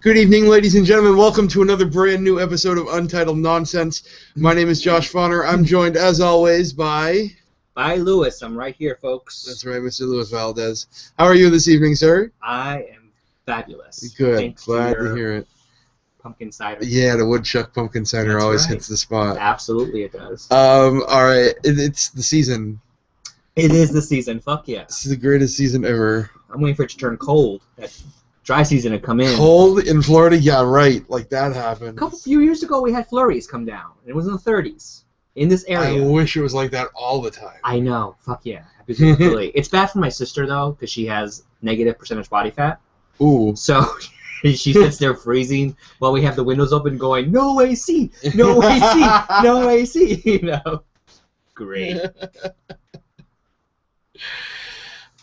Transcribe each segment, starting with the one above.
Good evening, ladies and gentlemen. Welcome to another brand new episode of Untitled Nonsense. My name is Josh Fauner. I'm joined, as always, by... By Lewis. I'm right here, folks. That's right, Mr. Lewis Valadez. How are you this evening, sir? I am fabulous. Good. Thanks Glad to to hear it. Pumpkin cider. Yeah, the woodchuck pumpkin cider That's always right. hits the spot. Absolutely it does. All right. It's the season. It is the season. Fuck yeah. This is the greatest season ever. I'm waiting for it to turn cold. That dry season to come in. Cold in Florida? Yeah, right. Like that happened. A few years ago, we had flurries come down. It was in the 30s. In this area. I wish it was like that all the time. I know. Fuck yeah. Absolutely. It's bad for my sister, though, because she has negative percentage body fat. Ooh. So she sits there freezing while we have the windows open going, no AC, no AC, no AC, you know. Great.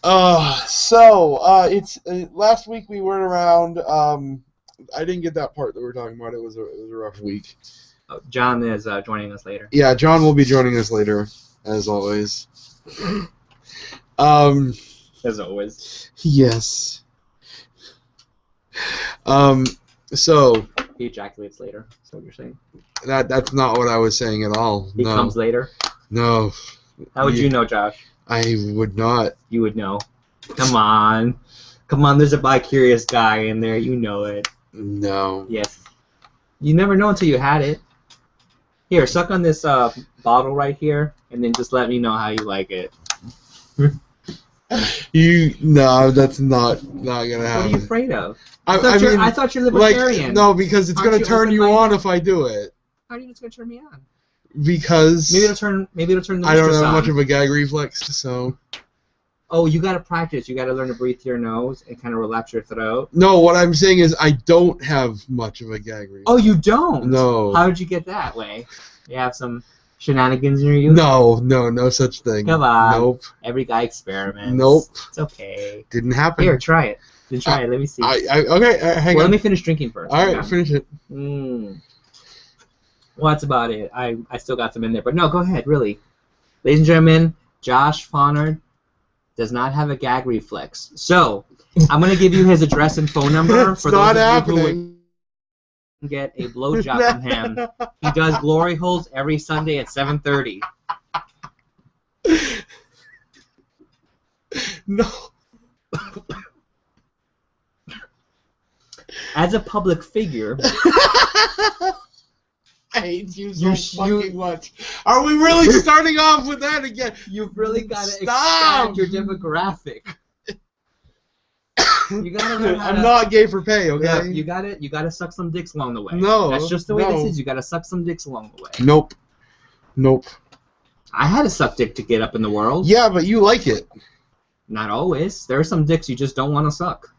It's last week we weren't around. I didn't get that part that we were talking about. It was a rough week. John is joining us later. Yeah, John will be joining us later, as always. As always. Yes. So He ejaculates later. That's what you're saying. that's not what I was saying at all. He No. comes later. No. How would you know, Josh? I would not. You would know. Come on. Come on, there's a bi-curious guy in there. You know it. No. Yes. You never know until you had it. Here, suck on this bottle right here, and then just let me know how you like it. No, that's not gonna happen. What are you afraid of? I thought you're libertarian. No, because it's Aren't gonna you turn you open-minded? on if I do it. How do you know it's gonna turn me on? Because Maybe it'll turn the I don't mistress have on. much of a gag reflex, so. Oh, you gotta practice. You gotta learn to breathe through your nose and kind of relax your throat. No, what I'm saying is I don't have much of a gag reflex. Oh, you don't? No. How did you get that way? You have some shenanigans in your youth? No such thing. Come on. Nope. Every guy experiments. Nope. It's okay. Didn't happen. Here, try it. Then try it. Let me see. Okay, hang Well, on. let me finish drinking first. All right, Yeah. finish it. Well, that's about it. I still got some in there. But no, go ahead, really. Ladies and gentlemen, Josh Fauner does not have a gag reflex. So, I'm going to give you his address and phone number It's for not those of you happening. who get a blowjob from him. He does glory holes every Sunday at 7:30. No. As a public figure... I hate you so fucking much. Are we really starting off with that again? You've really got to Stop! expand your demographic. You gotta learn how I'm to... not gay for pay, okay? Yeah, you gotta suck some dicks along the way. No, That's just the way no. this is. You gotta suck some dicks along the way. Nope. I had to suck dick to get up in the world. Yeah, but you like it. Not always. There are some dicks you just don't want to suck.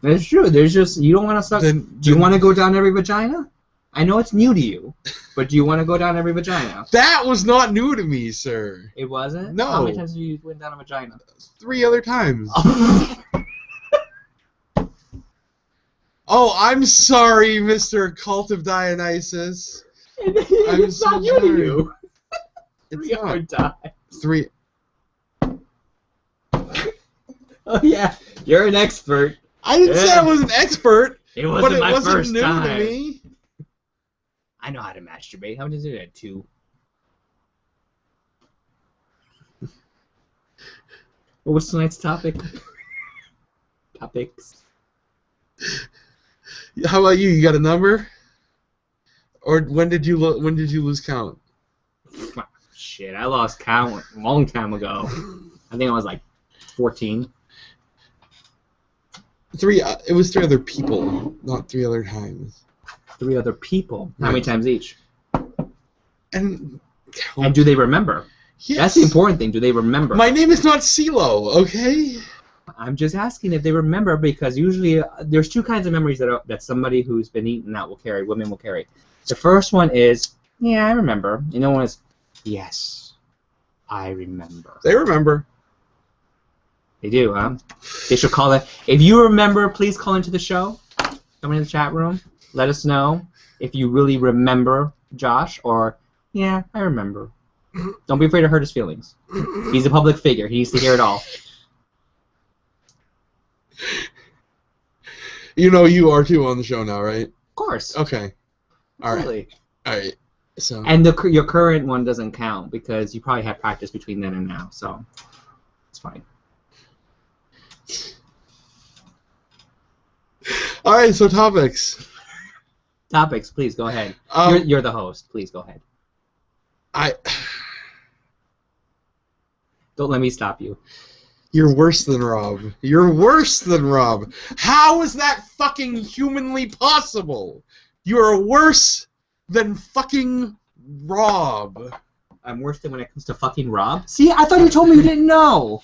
That's true. There's just you don't want to suck. Do you want to go down every vagina? I know it's new to you, but do you want to go down every vagina? That was not new to me, sir. It wasn't? No. How many times have you went down a vagina? 3 other times. Oh, I'm sorry, Mr. Cult of Dionysus. It's not new to you. It's 3 other times. 3. Oh yeah, you're an expert. I didn't say I was an expert, It wasn't but it my wasn't first new time. to me. I know how to masturbate. How many times did I do that? 2. What was tonight's topic? Topics. How about you? You got a number? Or when did you lose count? Shit, I lost count a long time ago. I think I was like 14. 3. It was 3 other people, not 3 other times. 3 other people. How many times each? And do they remember? yes. That's the important thing. Do they remember? My name is not CeeLo, okay? I'm just asking if they remember because usually there's 2 kinds of memories that somebody who's been eaten out will carry. Women will carry. The first one is, yeah, I remember. You know, one is, yes, I remember. They remember. They do, huh? They should call it. If you remember, please call into the show. Come in the chat room. Let us know if you really remember Josh or, yeah, I remember. Don't be afraid to hurt his feelings. He's a public figure. He needs to hear it all. You know you are too on the show now, right? Of course. Okay. All right. Absolutely. All right. So. And your current one doesn't count because you probably had practice between then and now, so it's fine. All right. So topics. Topics, please go ahead. You're the host. Please go ahead. Don't let me stop you. You're worse than Rob. You're worse than Rob. How is that fucking humanly possible? You are worse than fucking Rob. I'm worse than when it comes to fucking Rob? See, I thought you told me you didn't know.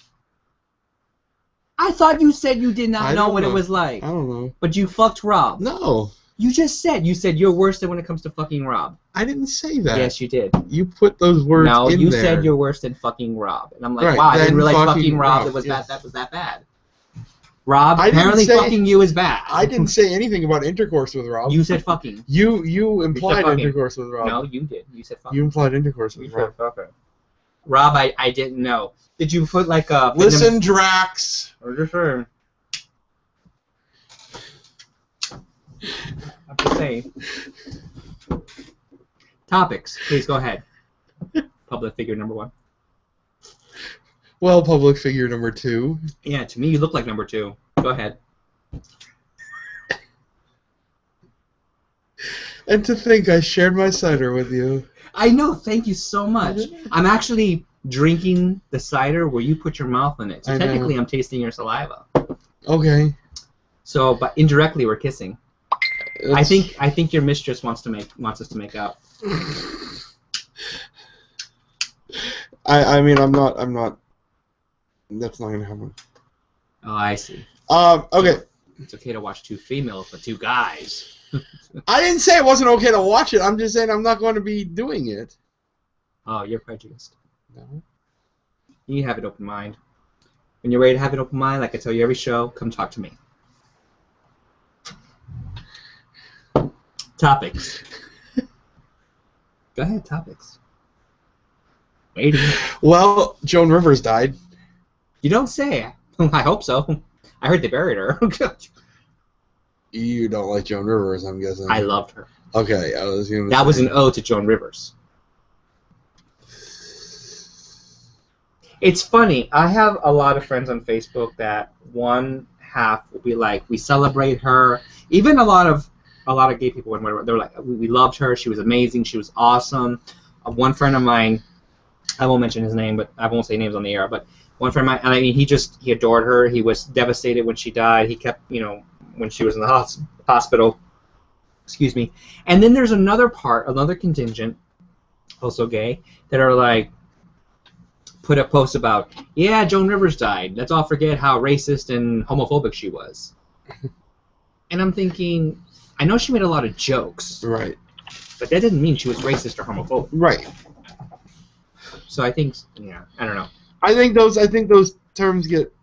I thought you said you did not know what it was like. I don't know. But you fucked Rob. No. You just said. You said you're worse than when it comes to fucking Rob. I didn't say that. Yes, you did. You put those words in there. No, you said you're worse than fucking Rob. And I'm like, wow, I didn't realize fucking Rob was that bad. Rob, apparently fucking you is bad. I didn't say anything about intercourse with Rob. You said fucking. You implied intercourse with Rob. No, you did. You said fucking. You implied intercourse with Rob. Okay. Rob, I didn't know. Did you put like a... Listen, Drax. I'm just saying. I'm just saying. Topics. Please go ahead. Public figure number 1. Well, public figure number 2. Yeah, to me you look like number 2. Go ahead. And to think I shared my cider with you. I know. Thank you so much. I'm actually drinking the cider where you put your mouth in it. So technically I'm tasting your saliva. Okay. So, but indirectly we're kissing. I think your mistress wants us to make out. I mean I'm not. That's not gonna happen. Oh, I see. Okay. It's okay to watch 2 females, but 2 guys. I didn't say it wasn't okay to watch it. I'm just saying I'm not going to be doing it. Oh, you're prejudiced. No. You need to have an open mind. When you're ready to have an open mind, like I tell you every show, come talk to me. Topics. Go ahead, topics. Waiting. Well, Joan Rivers died. You don't say. I hope so. I heard they buried her. You don't like Joan Rivers, I'm guessing. I loved her. Okay, I was gonna That was an ode to Joan Rivers. It's funny. I have a lot of friends on Facebook that one half will be like, we celebrate her. Even a lot of gay people, they're like, we loved her. She was amazing. She was awesome. One friend of mine, I won't mention his name, but I won't say names on the air. But one friend of mine, I mean, he adored her. He was devastated when she died. He kept, when she was in the hospital. Excuse me. And then there's another contingent, also gay, that are like, put up posts about, yeah, Joan Rivers died. Let's all forget how racist and homophobic she was. And I'm thinking, I know she made a lot of jokes. Right. But that didn't mean she was racist or homophobic. Right. So I think, I don't know. I think those terms get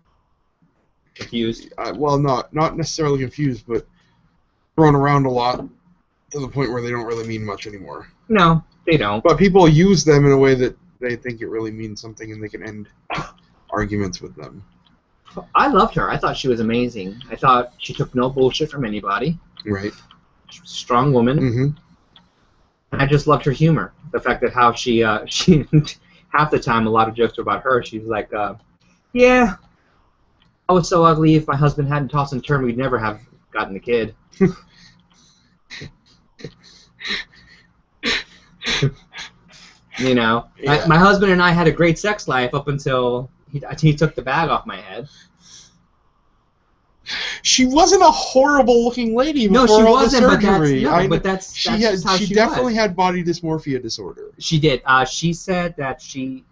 confused. Well, not necessarily confused, but thrown around a lot to the point where they don't really mean much anymore. No, they don't. But people use them in a way that they think it really means something, and they can end arguments with them. I loved her. I thought she was amazing. I thought she took no bullshit from anybody. Right. She was a strong woman. Mm-hmm. And I just loved her humor. The fact that how she half the time a lot of jokes were about her. She's like, yeah, I was so ugly. If my husband hadn't tossed and turned, we'd never have gotten the kid. Yeah. My husband and I had a great sex life up until he took the bag off my head. She wasn't a horrible-looking lady before all the surgery. She definitely had body dysmorphia disorder. She did. She said that she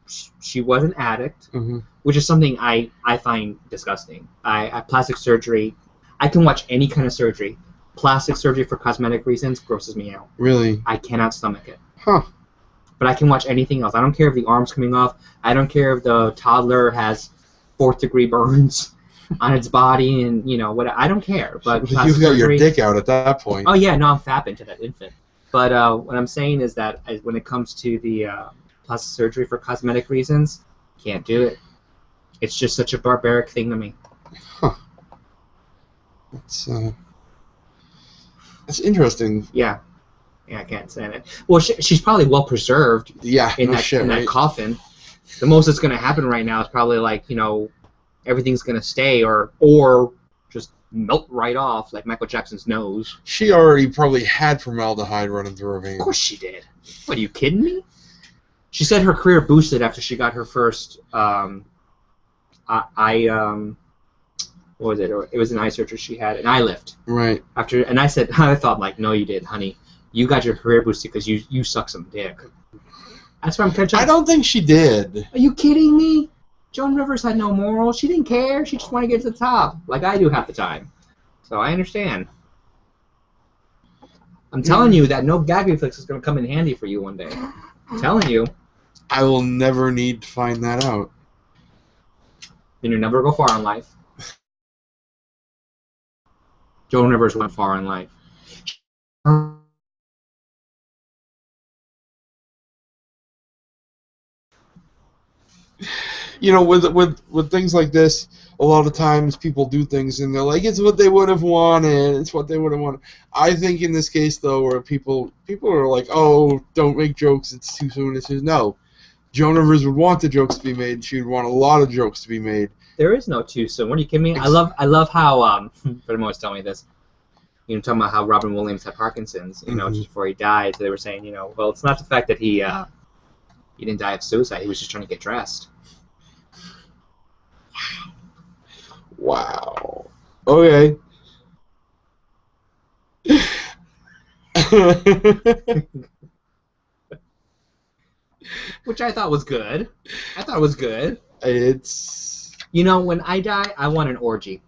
was an addict, mm-hmm. which is something I find disgusting. Plastic surgery, I can watch any kind of surgery. Plastic surgery for cosmetic reasons grosses me out. Really? I cannot stomach it. Huh. But I can watch anything else. I don't care if the arm's coming off. I don't care if the toddler has 4th-degree burns on its body and, what. I don't care. But you've got your dick out at that point. Oh, yeah. No, I'm fapping to that infant. But what I'm saying is that when it comes to the plastic surgery for cosmetic reasons, can't do it. It's just such a barbaric thing to me. Huh. That's It's interesting. Yeah. Yeah, I can't stand it. Well, she's probably well preserved. Yeah, in no that shit, in right? that coffin. The most that's going to happen right now is probably like, everything's going to stay or just melt right off like Michael Jackson's nose. She already probably had formaldehyde running through her veins. Of course she did. What, are you kidding me? She said her career boosted after she got her first what was it? It was an eye surgery she had, an eye lift. Right. And I said, I thought, like, no, you did, honey. You got your career boosted because you suck some dick. That's what I'm catching. I don't think she did. Are you kidding me? Joan Rivers had no morals. She didn't care. She just wanted to get to the top, like I do half the time. So I understand. I'm telling you that no gag reflex is going to come in handy for you one day. I'm telling you. I will never need to find that out. Then you'll never go far in life. Joan Rivers went far in life. With things like this, a lot of times people do things and they're like, it's what they would have wanted. It's what they would have wanted. I think in this case, though, where people are like, oh, don't make jokes. It's too soon. It's just no. Joan Rivers would want the jokes to be made. She would want a lot of jokes to be made. There is no too soon. What are you kidding me? I love how Freddie always telling me this. Talking about how Robin Williams had Parkinson's, just before he died. So they were saying, well, it's not the fact that he didn't die of suicide. He was just trying to get dressed. Wow. Okay. Which I thought was good. I thought it was good. It's... when I die, I want an orgy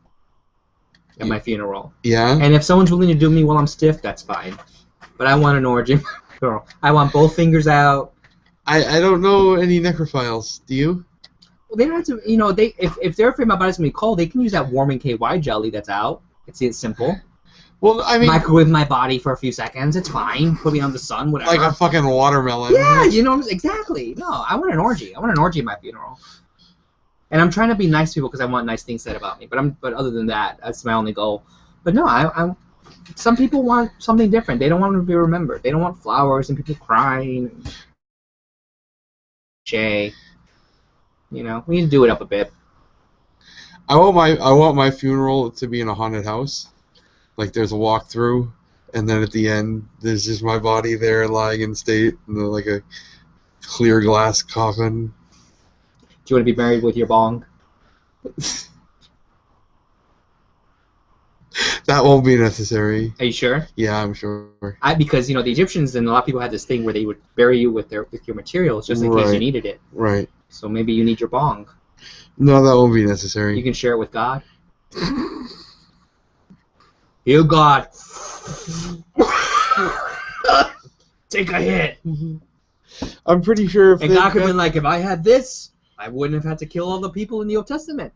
at my funeral. Yeah? And if someone's willing to do me while I'm stiff, that's fine. But I want an orgy. I want both fingers out. I don't know any necrophiles. Do you? Well, they don't have to, if they're afraid my body's going to be cold, they can use that warming KY jelly that's out. It's simple. Well, I mean... Microwave my body for a few seconds. It's fine. Put me on the sun, whatever. Like a fucking watermelon. Yeah, exactly. No, I want an orgy. I want an orgy at my funeral. And I'm trying to be nice to people because I want nice things said about me. But other than that, that's my only goal. But no, some people want something different. They don't want to be remembered. They don't want flowers and people crying. Jay. We need to do it up a bit. I want my funeral to be in a haunted house. Like there's a walkthrough, and then at the end there's just my body there lying in state in like a clear glass coffin. Do you want to be married with your bong? That won't be necessary. Are you sure? Yeah, I'm sure. Because the Egyptians and a lot of people had this thing where they would bury you with your materials just in case you needed it. Right. So maybe you need your bong. No, that won't be necessary. You can share it with God. You God. Take a hit. I'm pretty sure if and God could have been like, if I had this, I wouldn't have had to kill all the people in the Old Testament.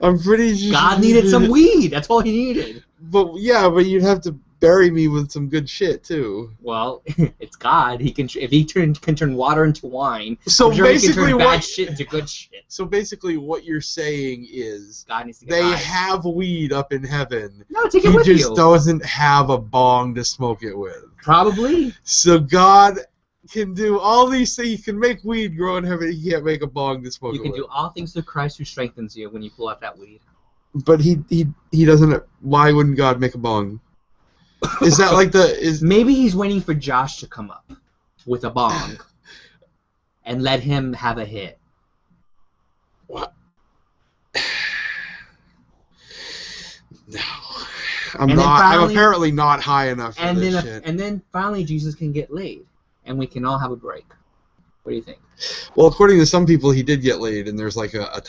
I'm pretty sure God needed some weed. That's all he needed. But you'd have to bury me with some good shit too. Well, it's God. He can if he can turn water into wine. So sure basically, he can turn bad shit into good shit. So basically, what you're saying is God needs to get they high. have weed up in heaven. No, take it with you. you. He just doesn't have a bong to smoke it with. Probably. So God can do all these things. He can make weed grow in heaven. He can't make a bong to smoke it with. You can do all things through Christ who strengthens you when you pull out that weed. But he doesn't. Why wouldn't God make a bong? Is that like Maybe he's waiting for Josh to come up with a bong and let him have a hit. What? No. I'm apparently not high enough for this shit. And then finally Jesus can get laid and we can all have a break. What do you think? Well, according to some people, he did get laid, and there's like a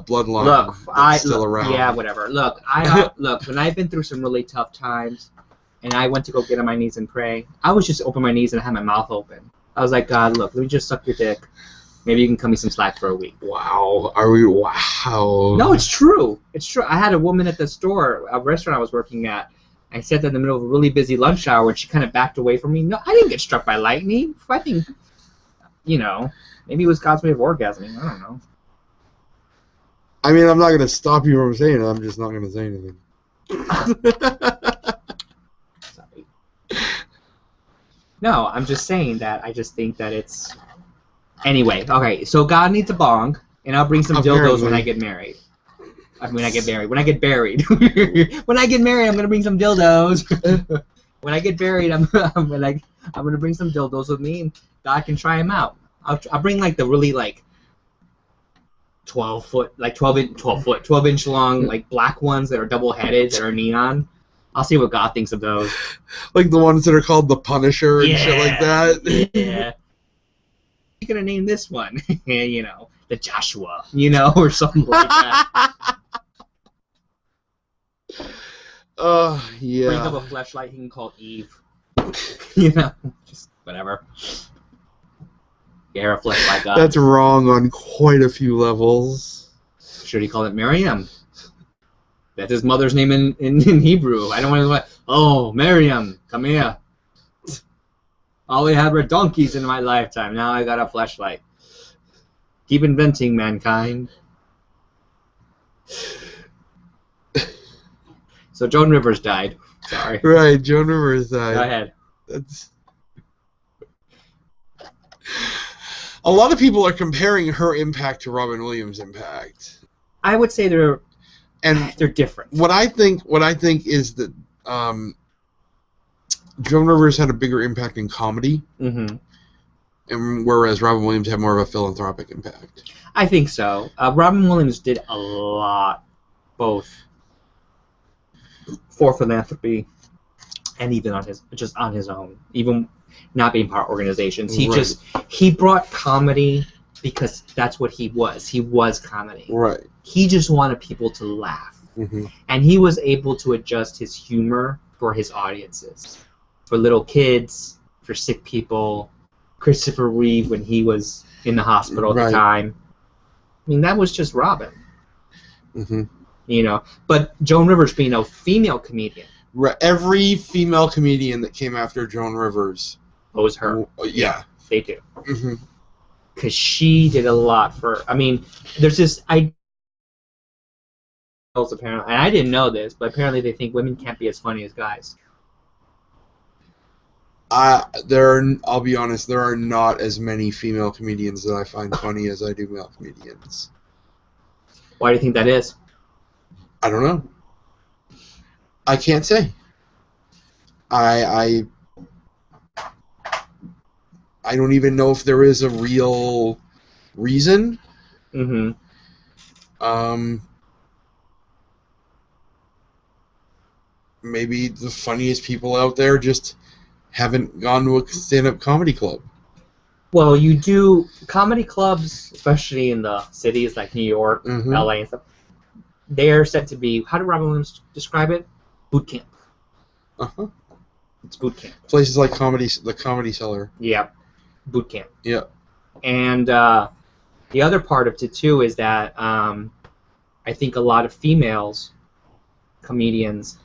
bloodline still around. Yeah, whatever. Look, when I've been through some really tough times, and I went to go get on my knees and pray, I was just open my knees and I had my mouth open. I was like, God, look, let me just suck your dick. Maybe you can cut me some slack for a week. Wow. Wow. No, it's true. It's true. I had a woman at the store, a restaurant I was working at. I sat there in the middle of a really busy lunch hour, and she kind of backed away from me. No, I didn't get struck by lightning. I think, maybe it was God's way of orgasming. I don't know. I mean, I'm not going to stop you from saying it. I'm just not going to say anything. Sorry. No, I'm just saying that I just think that it's... Anyway, okay, so God needs a bong, and I'll bring some dildos when I get married. When I get married. When I get buried. When I get married, I'm gonna bring some dildos. When I get buried, I'm gonna bring some dildos with me, and God can try them out. I'll bring like the really like 12 inch long like black ones that are double headed that are neon. I'll see what God thinks of those. Like the ones that are called the Punisher and shit like that. Yeah. You're gonna name this one, you know, the Joshua, you know, or something like that. Yeah. Bring up a fleshlight he can call Eve. You know, just whatever. Yeah, a fleshlight God. That's wrong on quite a few levels. Should he call it Miriam? That's his mother's name in Hebrew. I don't want to. Oh, Miriam, come here. All we had were donkeys in my lifetime. Now I got a fleshlight. Keep inventing, mankind. So Joan Rivers died. Sorry. Right, Joan Rivers died. Go ahead. A lot of people are comparing her impact to Robin Williams' impact. I would say they're different. What I think is that Joan Rivers had a bigger impact in comedy, and whereas Robin Williams had more of a philanthropic impact. I think so. Robin Williams did a lot, both for philanthropy and even on his own, even not being part of organizations. He brought comedy because that's what he was. He was comedy. Right. He just wanted people to laugh, and he was able to adjust his humor for his audiences, for little kids, for sick people. Christopher Reeve when he was in the hospital at the time. I mean, that was just Robin. You know, but Joan Rivers being a female comedian. Right. Every female comedian that came after Joan Rivers owes her. Yeah. They do. Because she did a lot for. I mean, there's this idea. Apparently, and I didn't know this, but apparently they think women can't be as funny as guys. I'll be honest, there are not as many female comedians that I find funny as I do male comedians. Why do you think that is? I don't know. I can't say. I don't even know if there is a real reason. Maybe the funniest people out there just haven't gone to a stand-up comedy club. Well, you do comedy clubs, especially in the cities like New York, LA, and stuff. They're said to be, how did Robin Williams describe it? Boot camp. It's boot camp. Places like the Comedy Cellar. Yeah, boot camp. Yeah. And the other part of it too is that I think a lot of females comedians,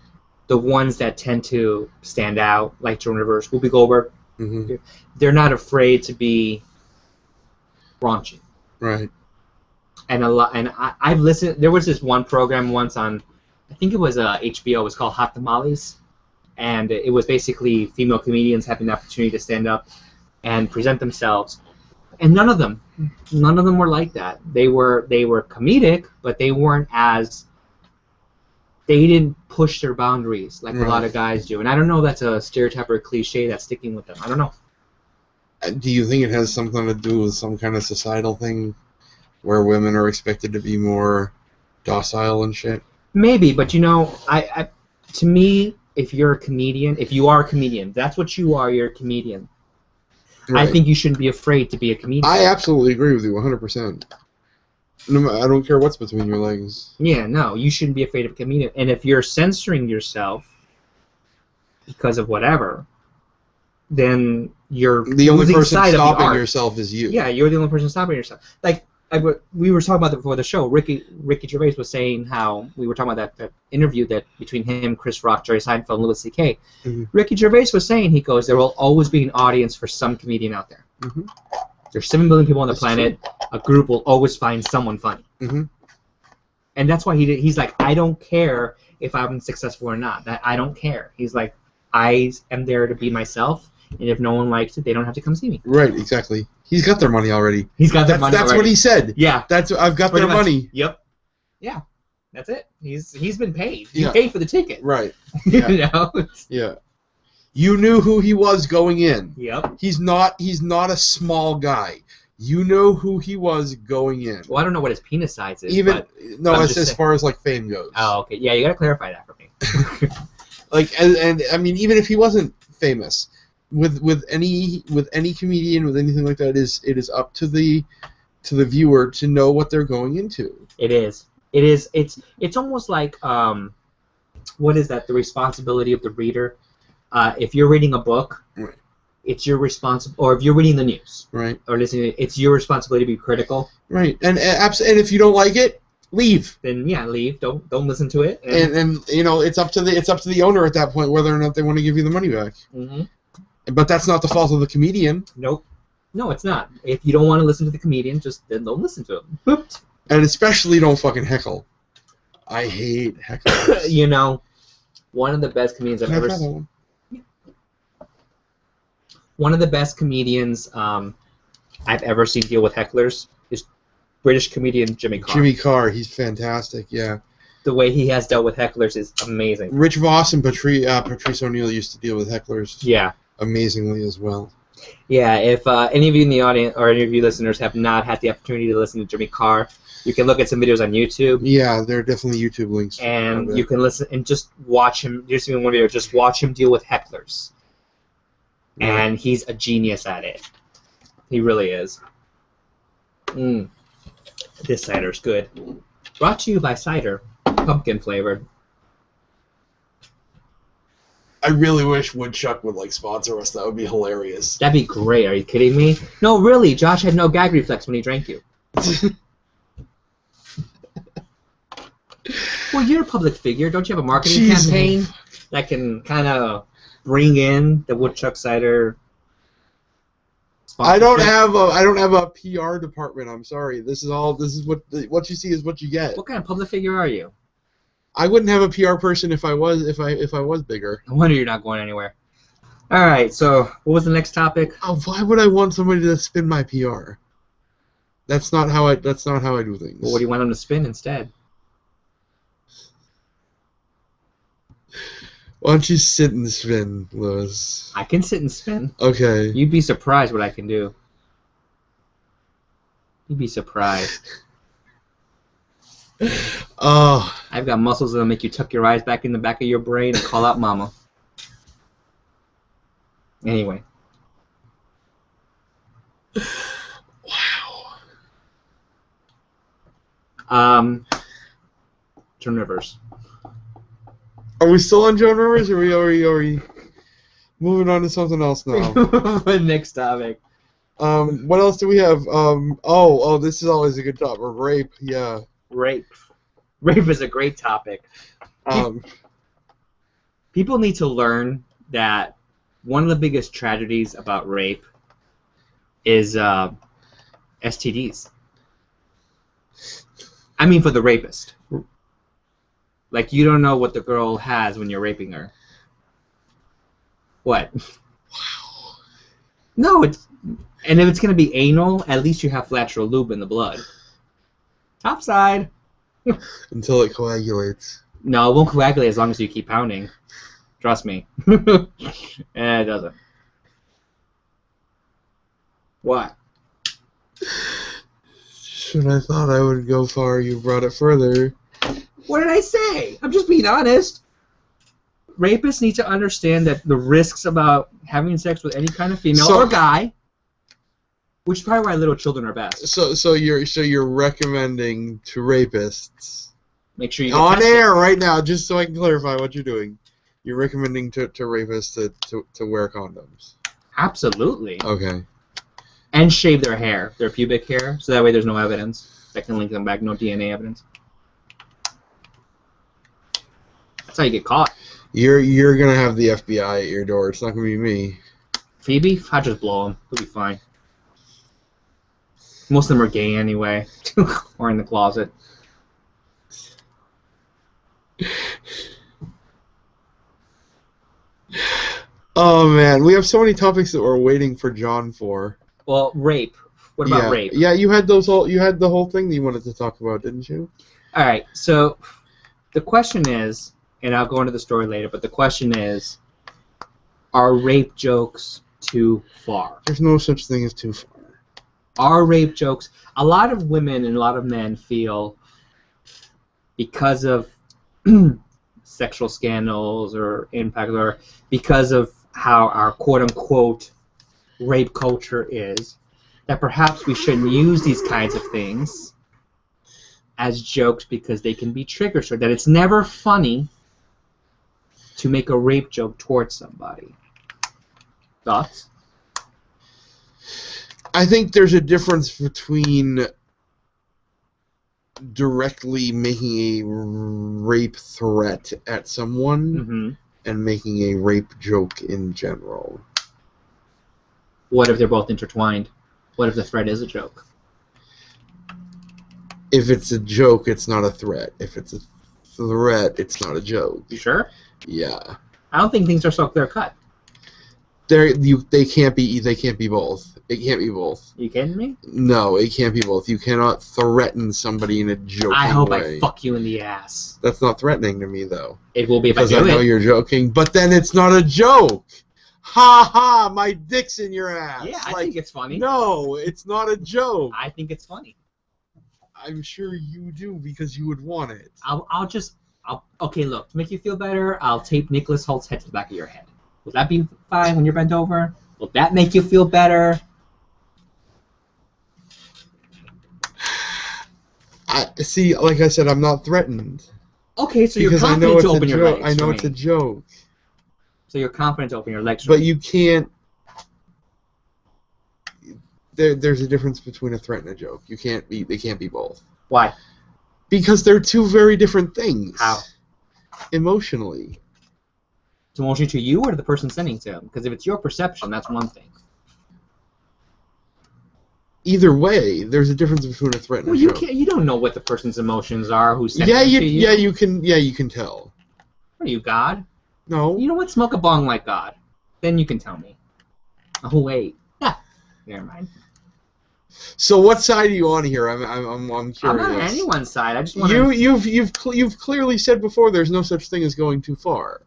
the ones that tend to stand out, like Joan Rivers, Whoopi Goldberg, they're not afraid to be raunchy. Right. And I've listened. There was this one program once on, I think it was HBO. It was called Hot Tamales, and it was basically female comedians having the opportunity to stand up and present themselves. And none of them were like that. They were comedic, but they weren't as. They didn't push their boundaries like a lot of guys do. And I don't know if that's a stereotype or a cliche that's sticking with them. I don't know. Do you think it has something to do with some kind of societal thing where women are expected to be more docile and shit? Maybe, but you know, to me, if you are a comedian, that's what you are, you're a comedian. Right. I think you shouldn't be afraid to be a comedian. I absolutely agree with you 100%. No, I don't care what's between your legs. Yeah, no, you shouldn't be afraid of a comedian. And if you're censoring yourself because of whatever, then you're the only person side stopping of the yourself is you. Yeah, you're the only person stopping yourself. Like we were talking about that before the show. Ricky Gervais was saying how we were talking about that interview that between him, Chris Rock, Jerry Seinfeld, and Louis C.K. Ricky Gervais was saying, he goes, there will always be an audience for some comedian out there. There's 7 billion people on the planet. True. A group will always find someone funny. And that's why he's like, I don't care if I'm successful or not. That I don't care. He's like, I am there to be myself, and if no one likes it, they don't have to come see me. Right, exactly. He's got their money already. He's got their money That's already. what he said. Yeah. I've got their money. Yep. Yeah. That's it. He's been paid. Yeah. You paid for the ticket. Right. You Yeah. know? Yeah. You knew who he was going in. Yep. He's not a small guy. You know who he was going in. Well, I don't know what his penis size is. Even no, I'm as just far as like fame goes. Oh, okay. Yeah, you gotta clarify that for me. Like, and I mean, even if he wasn't famous, with any comedian, with anything like that, it is up to the viewer to know what they're going into. It is. It is. It's almost like what is that? The responsibility of the reader. If you're reading a book, Right. it's your responsibility. Or if you're reading the news, Right. or listening, it's your responsibility to be critical. Right. And if you don't like it, leave. Then yeah, leave. Don't listen to it. And you know, it's up to the owner at that point whether or not they want to give you the money back. Mm-hmm. But that's not the fault of the comedian. Nope. No, it's not. If you don't want to listen to the comedian, then don't listen to him. And especially don't fucking heckle. I hate heckling. You know, one of the best comedians I've ever seen. One of the best comedians I've ever seen deal with hecklers is British comedian Jimmy Carr. Jimmy Carr, he's fantastic, yeah. The way he has dealt with hecklers is amazing. Rich Voss and Patrice O'Neill used to deal with hecklers amazingly as well. Yeah, if any of you in the audience or any of you listeners have not had the opportunity to listen to Jimmy Carr, you can look at some videos on YouTube. Yeah, there are definitely YouTube links. And you can listen and just watch him. Just in one video, just watch him deal with hecklers. Yeah. And he's a genius at it. He really is. This cider's good. Brought to you by cider, pumpkin flavored. I really wish Woodchuck would like sponsor us. That would be hilarious. That'd be great. Are you kidding me? No, really. Josh had no gag reflex when he drank you. Well, you're a public figure. Don't you have a marketing campaign that can kind of bring in the Woodchuck cider? I don't have a PR department. I'm sorry. This is what you see is what you get. What kind of public figure are you? I wouldn't have a PR person if I was bigger. No wonder you're not going anywhere. All right. So, what was the next topic? Oh, why would I want somebody to spin my PR? That's not how I do things. Well, what do you want them to spin instead? Why don't you sit and spin, Lewis? I can sit and spin. Okay. You'd be surprised what I can do. You'd be surprised. Oh. I've got muscles that'll make you tuck your eyes back in the back of your brain and call out mama. Anyway. Wow. Joan Rivers. Are we still on Joan Rivers, or are we moving on to something else now? Next topic. What else do we have? Oh, this is always a good topic. Rape, yeah. Rape. Rape is a great topic. People need to learn that one of the biggest tragedies about rape is STDs. I mean, for the rapist. Like, you don't know what the girl has when you're raping her. What? Wow. No, it's... And if it's going to be anal, at least you have lateral lube in the blood. Topside. Until it coagulates. No, it won't coagulate as long as you keep pounding. Trust me. It doesn't. What? When I thought I would go far, you brought it further. What did I say? I'm just being honest. Rapists need to understand that the risks about having sex with any kind of female or guy, which is probably why little children are best. So you're recommending to rapists. Make sure you get on tested. air right now, just so I can clarify what you're doing. You're recommending to rapists to wear condoms. Absolutely. Okay. And shave their hair, their pubic hair, so that way there's no evidence that can link them back, no DNA evidence. That's how you get caught. You're gonna have the FBI at your door. It's not gonna be me. Phoebe? I'll just blow them. It'll be fine. Most of them are gay anyway. Or in the closet. Oh man, we have so many topics that we're waiting for John for. Well, rape. What about Yeah. rape? Yeah, you had the whole thing that you wanted to talk about, didn't you? All right. So the question is, and I'll go into the story later, but the question is, are rape jokes too far? There's no such thing as too far. Are rape jokes? A lot of women and a lot of men feel because of sexual scandals or impact, or because of how our quote-unquote rape culture is, that perhaps we shouldn't use these kinds of things as jokes because they can be triggers, or that it's never funny to make a rape joke towards somebody. Thoughts? I think there's a difference between directly making a rape threat at someone and making a rape joke in general. What if they're both intertwined? What if the threat is a joke? If it's a joke, it's not a threat. If it's a threat, it's not a joke. You sure? Yeah. I don't think things are so clear cut. They can't be both. It can't be both. You kidding me? No, it can't be both. You cannot threaten somebody in a joking way. I hope I fuck you in the ass. That's not threatening to me, though. It will be if I do it. Because I know you're joking, but then it's not a joke. Ha ha, my dick's in your ass. Yeah, I think it's funny. No, it's not a joke. I think it's funny. I'm sure you do because you would want it. Okay, look, to make you feel better, I'll tape Nicholas Holt's head to the back of your head. Will that be fine when you're bent over? Will that make you feel better? See, like I said, I'm not threatened. Okay, so you're confident to open your legs. I know it's a joke. So you're confident to open your legs. But you can't. There's a difference between a threat and a joke. They can't be both. Why? Because they're two very different things. How? Emotionally. It's emotionally to you or to the person sending to them? Because if it's your perception, that's one thing. Either way, there's a difference between a threat and a joke. You don't know what the person's emotions are. Who's sending to you? Yeah, you can tell. Are you God? No. You know what? Smoke a bong like God. Then you can tell me. Oh wait. Never mind. So what side are you on here? I'm curious. I'm not on anyone's side. I just want You've clearly said before there's no such thing as going too far.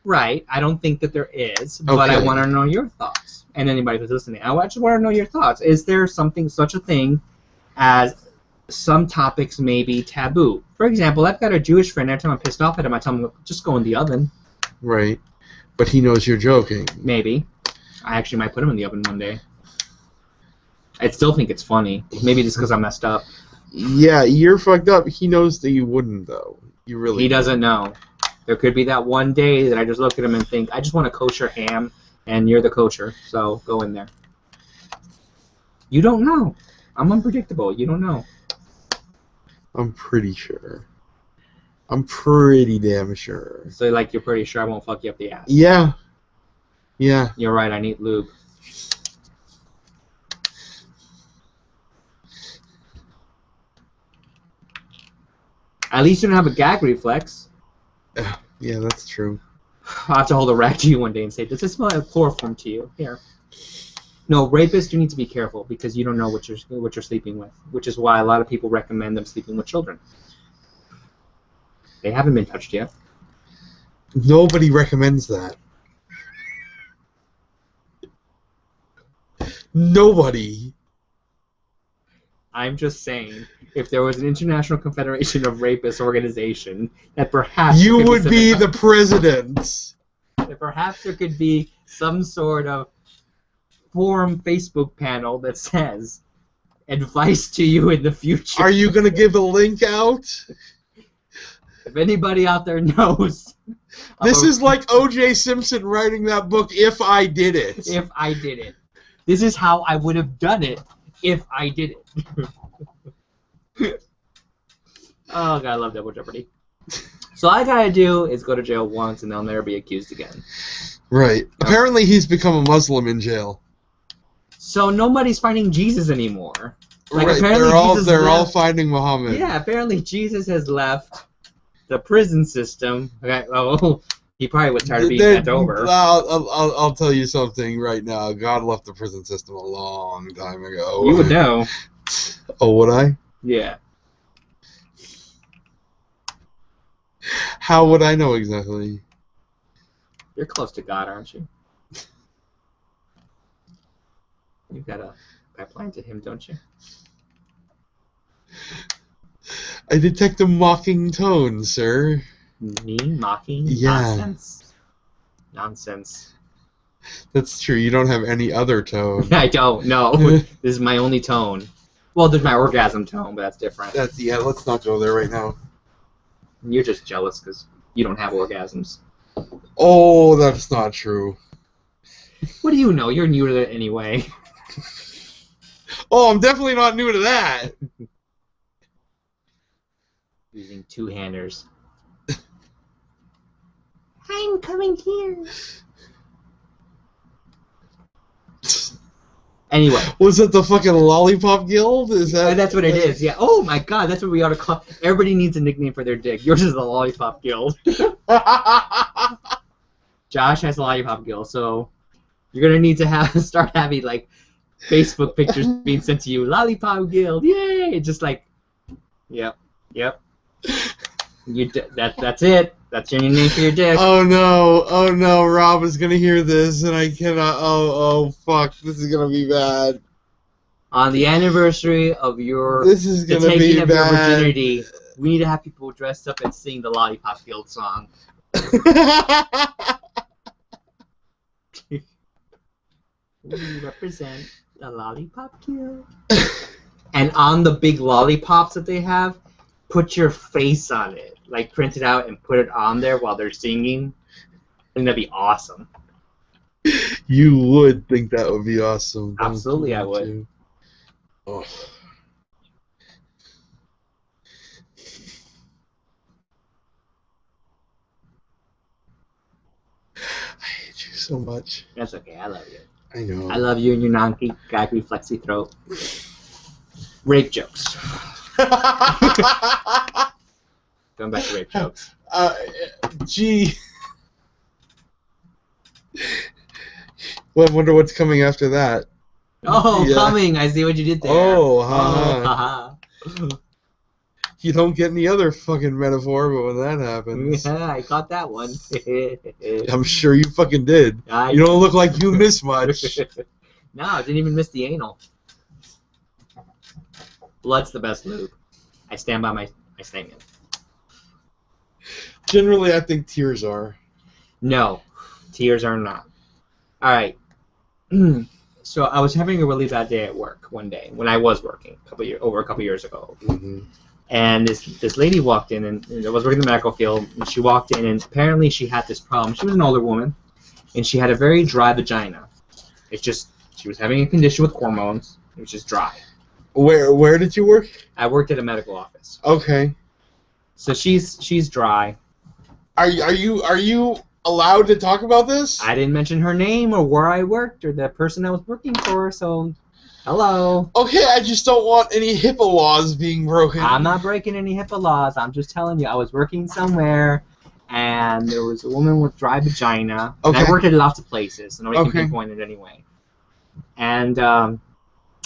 Right. I don't think that there is, but I want to know your thoughts. And anybody who's listening, I just want to know your thoughts. Is there such a thing as some topics may be taboo? For example, I've got a Jewish friend. Every time I'm pissed off at him, I tell him, just go in the oven. Right. But he knows you're joking. Maybe. I actually might put him in the oven one day. I still think it's funny. Maybe just because I'm messed up. Yeah, you're fucked up. He knows that you wouldn't, though. You really. He doesn't know. There could be that one day that I just look at him and think, I just want a kosher ham, and you're the kosher, so go in there. You don't know. I'm unpredictable. You don't know. I'm pretty sure. I'm pretty damn sure. So, you're pretty sure I won't fuck you up the ass? Yeah. Yeah. You're right. I need lube. At least you don't have a gag reflex. Yeah, that's true. I'll have to hold a rag to you one day and say, does this smell like chloroform to you? Here. No, rapists, you need to be careful because you don't know what you're sleeping with, which is why a lot of people recommend them sleeping with children. They haven't been touched yet. Nobody recommends that. Nobody. I'm just saying, if there was an International Confederation of Rapists organization, that perhaps you would be the president. That perhaps there could be some sort of forum Facebook panel that says advice to you in the future. Are you going to give a link out? If anybody out there knows. This is like O.J. Simpson writing that book, If I Did It. If I did it. This is how I would have done it if I did it. Oh, God, I love Double Jeopardy. So all I gotta do is go to jail once, and they'll never be accused again. Right. Apparently he's become a Muslim in jail. So nobody's finding Jesus anymore. Right, apparently they're all finding Muhammad. Yeah, apparently Jesus has left the prison system. Okay, He probably was tired of being bent over. I'll tell you something right now. God left the prison system a long time ago. You would know. Oh, would I? Yeah. How would I know exactly? You're close to God, aren't you? You've got a pipeline to him, don't you? I detect a mocking tone, sir. Me mocking? Yeah. Nonsense. That's true. You don't have any other tone. I don't. No. This is my only tone. Well, there's my orgasm tone, but that's different. Let's not go there right now. You're just jealous because you don't have orgasms. Oh, that's not true. What do you know? You're new to that anyway. Oh, I'm definitely not new to that. Using two-handers. I'm coming here. Anyway. Was it the fucking Lollipop Guild? Is that? That's what it is, yeah. Oh my god, that's what we ought to call. Everybody needs a nickname for their dick. Yours is the Lollipop Guild. Josh has the Lollipop Guild, so you're gonna need to start having like Facebook pictures being sent to you. Lollipop Guild, yay! Just like, yep. That's it. That's your new name for your dick. Oh no, Rob is gonna hear this, and I cannot. Oh, fuck, this is gonna be bad. On the anniversary of your taking of your virginity, we need to have people dressed up and sing the Lollipop Guild song. We represent the Lollipop Guild. And on the big lollipops that they have, put your face on it. Like, print it out and put it on there while they're singing. I think that'd be awesome. You would think that would be awesome. Absolutely, I would. Oh. I hate you so much. That's okay, I love you. I know. I love you and your non-gaggy flexy throat. Rape jokes. Going back to rape jokes. Gee. Well, I wonder what's coming after that. Oh, yeah. Coming! I see what you did there. Oh, haha. You don't get any other fucking metaphor, but when that happens... Yeah, I caught that one. I'm sure you fucking did. You don't look like you miss much. No, I didn't even miss the anal. Blood's the best lube. I stand by my statement. Generally, I think tears are. No, tears are not. Alright. So I was having a really bad day at work one day when I was working over a couple years ago. Mm-hmm. And this lady walked in, and I was working in the medical field, and she walked in, and apparently she had this problem. She was an older woman, and she had a very dry vagina. It's just, she was having a condition with hormones. It was just dry. Where did you work? I worked at a medical office. Okay. So she's dry. Are you allowed to talk about this? I didn't mention her name or where I worked or the person I was working for, so hello. Okay, I just don't want any HIPAA laws being broken. I'm not breaking any HIPAA laws. I'm just telling you, I was working somewhere, and there was a woman with dry vagina. Okay. And I worked at lots of places, so nobody can pinpoint it anyway. And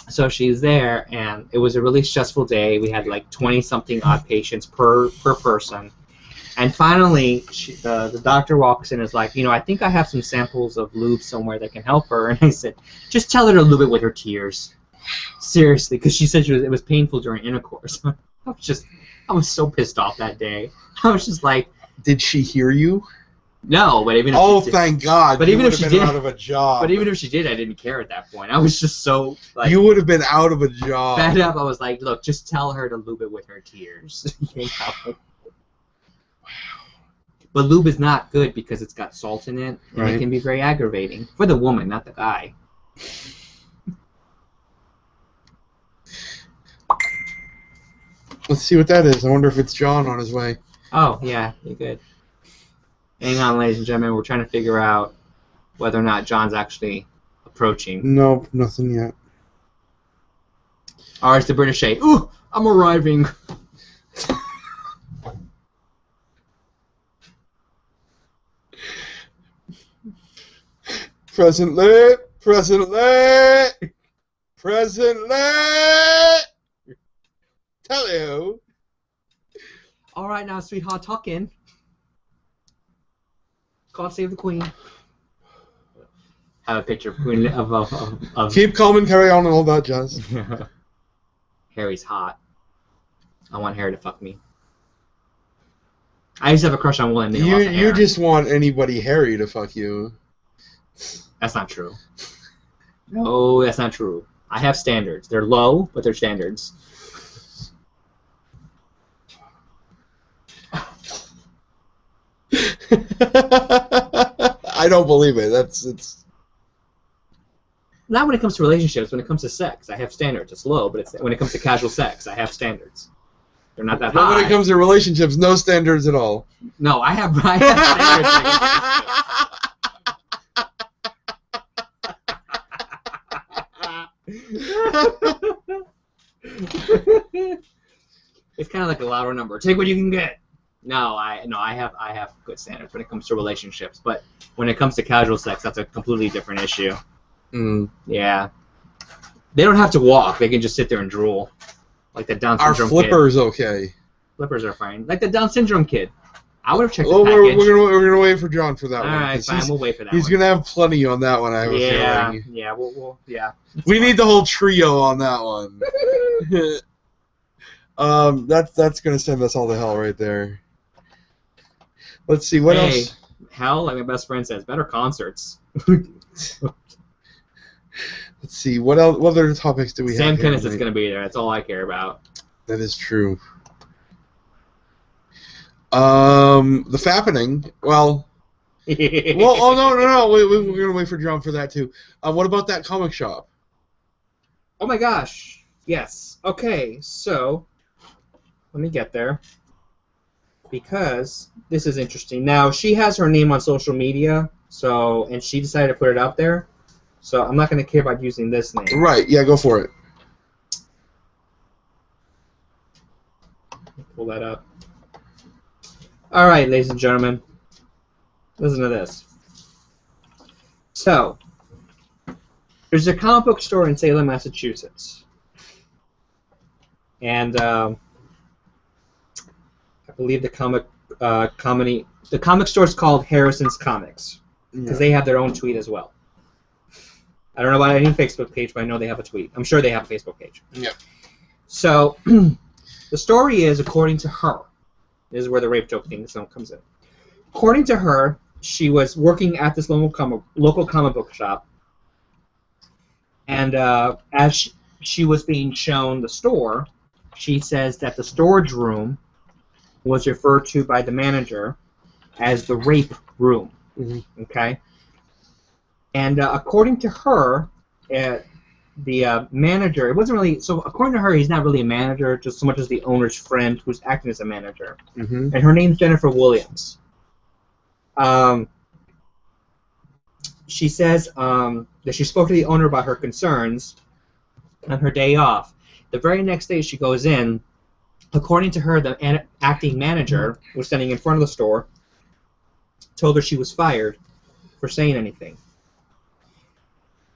so she's there, and it was a really stressful day. We had like 20-something odd patients per person. And finally, the doctor walks in and is like, I think I have some samples of lube somewhere that can help her. And I said, just tell her to lube it with her tears. Seriously, because she said it was painful during intercourse. I was so pissed off that day. I was just like... Did she hear you? No, but even if she did, thank God. But even if she did, out of a job. But even if she did, I didn't care at that point. I was just so like. You would have been out of a job. Fed up. I was like, look, just tell her to lube it with her tears. But lube is not good because it's got salt in it, and it can be very aggravating for the woman, not the guy. Let's see what that is. I wonder if it's John on his way. Oh yeah, you're good. Hang on, ladies and gentlemen. We're trying to figure out whether or not John's actually approaching. Nope, nothing yet. Or it's the British say, "Ooh, I'm arriving." Presently. Tell you. All right, now, sweetheart, tuck in. God save the Queen. Have a picture of Queen of Keep calm and carry on and all that jazz. Harry's hot. I want Harry to fuck me. I used to have a crush on William. You just want anybody Harry to fuck you. That's not true. No, that's not true. I have standards. They're low, but they're standards. I don't believe it. It's not when it comes to relationships. When it comes to sex, I have standards. It's low, but when it comes to casual sex, I have standards. They're not that high. But when it comes to relationships, no standards at all. No, I have standards. It's kind of like a lotto number. Take what you can get. No, I have good standards when it comes to relationships, but when it comes to casual sex, that's a completely different issue. Mm. Yeah. They don't have to walk. They can just sit there and drool. Like the Down syndrome kid. Our flipper's okay. Flippers are fine. Like the Down syndrome kid. I would have checked the package. We're gonna wait for John for that one. All right, fine. We'll wait for that He's one. Gonna have plenty on that one, I have a feeling. Yeah, yeah. We need the whole trio on that one. That's gonna send us all to hell right there. Let's see, what else? Hell, like my best friend says, better concerts. Let's see, what other topics do we have? Sam Kinnis is going to be there. That's all I care about. That is true. The Fappening. Well, no. We're going to wait for John for that, too. What about that comic shop? Oh, my gosh. Yes. Okay, so let me get there. Because this is interesting. Now, she has her name on social media, and she decided to put it out there. So I'm not going to care about using this name. Right, yeah, go for it. Pull that up. All right, ladies and gentlemen. Listen to this. So, there's a comic book store in Salem, Massachusetts. And I believe the comic store is called Harrison's Comics. Because they have their own tweet as well. I don't know about any Facebook page, but I know they have a tweet. I'm sure they have a Facebook page. Yeah. So, the story is, according to her, this is where the rape joke thing comes in. According to her, she was working at this local comic book shop, and as she was being shown the store, she says that the storage room was referred to by the manager as the rape room. Mm-hmm. Okay? And according to her, the manager, it wasn't really, so according to her, he's not really a manager, just so much as the owner's friend who's acting as a manager. Mm-hmm. And her name's Jennifer Williams. She says that she spoke to the owner about her concerns on her day off. The very next day she goes in, according to her, the acting manager was standing in front of the store, told her she was fired for saying anything.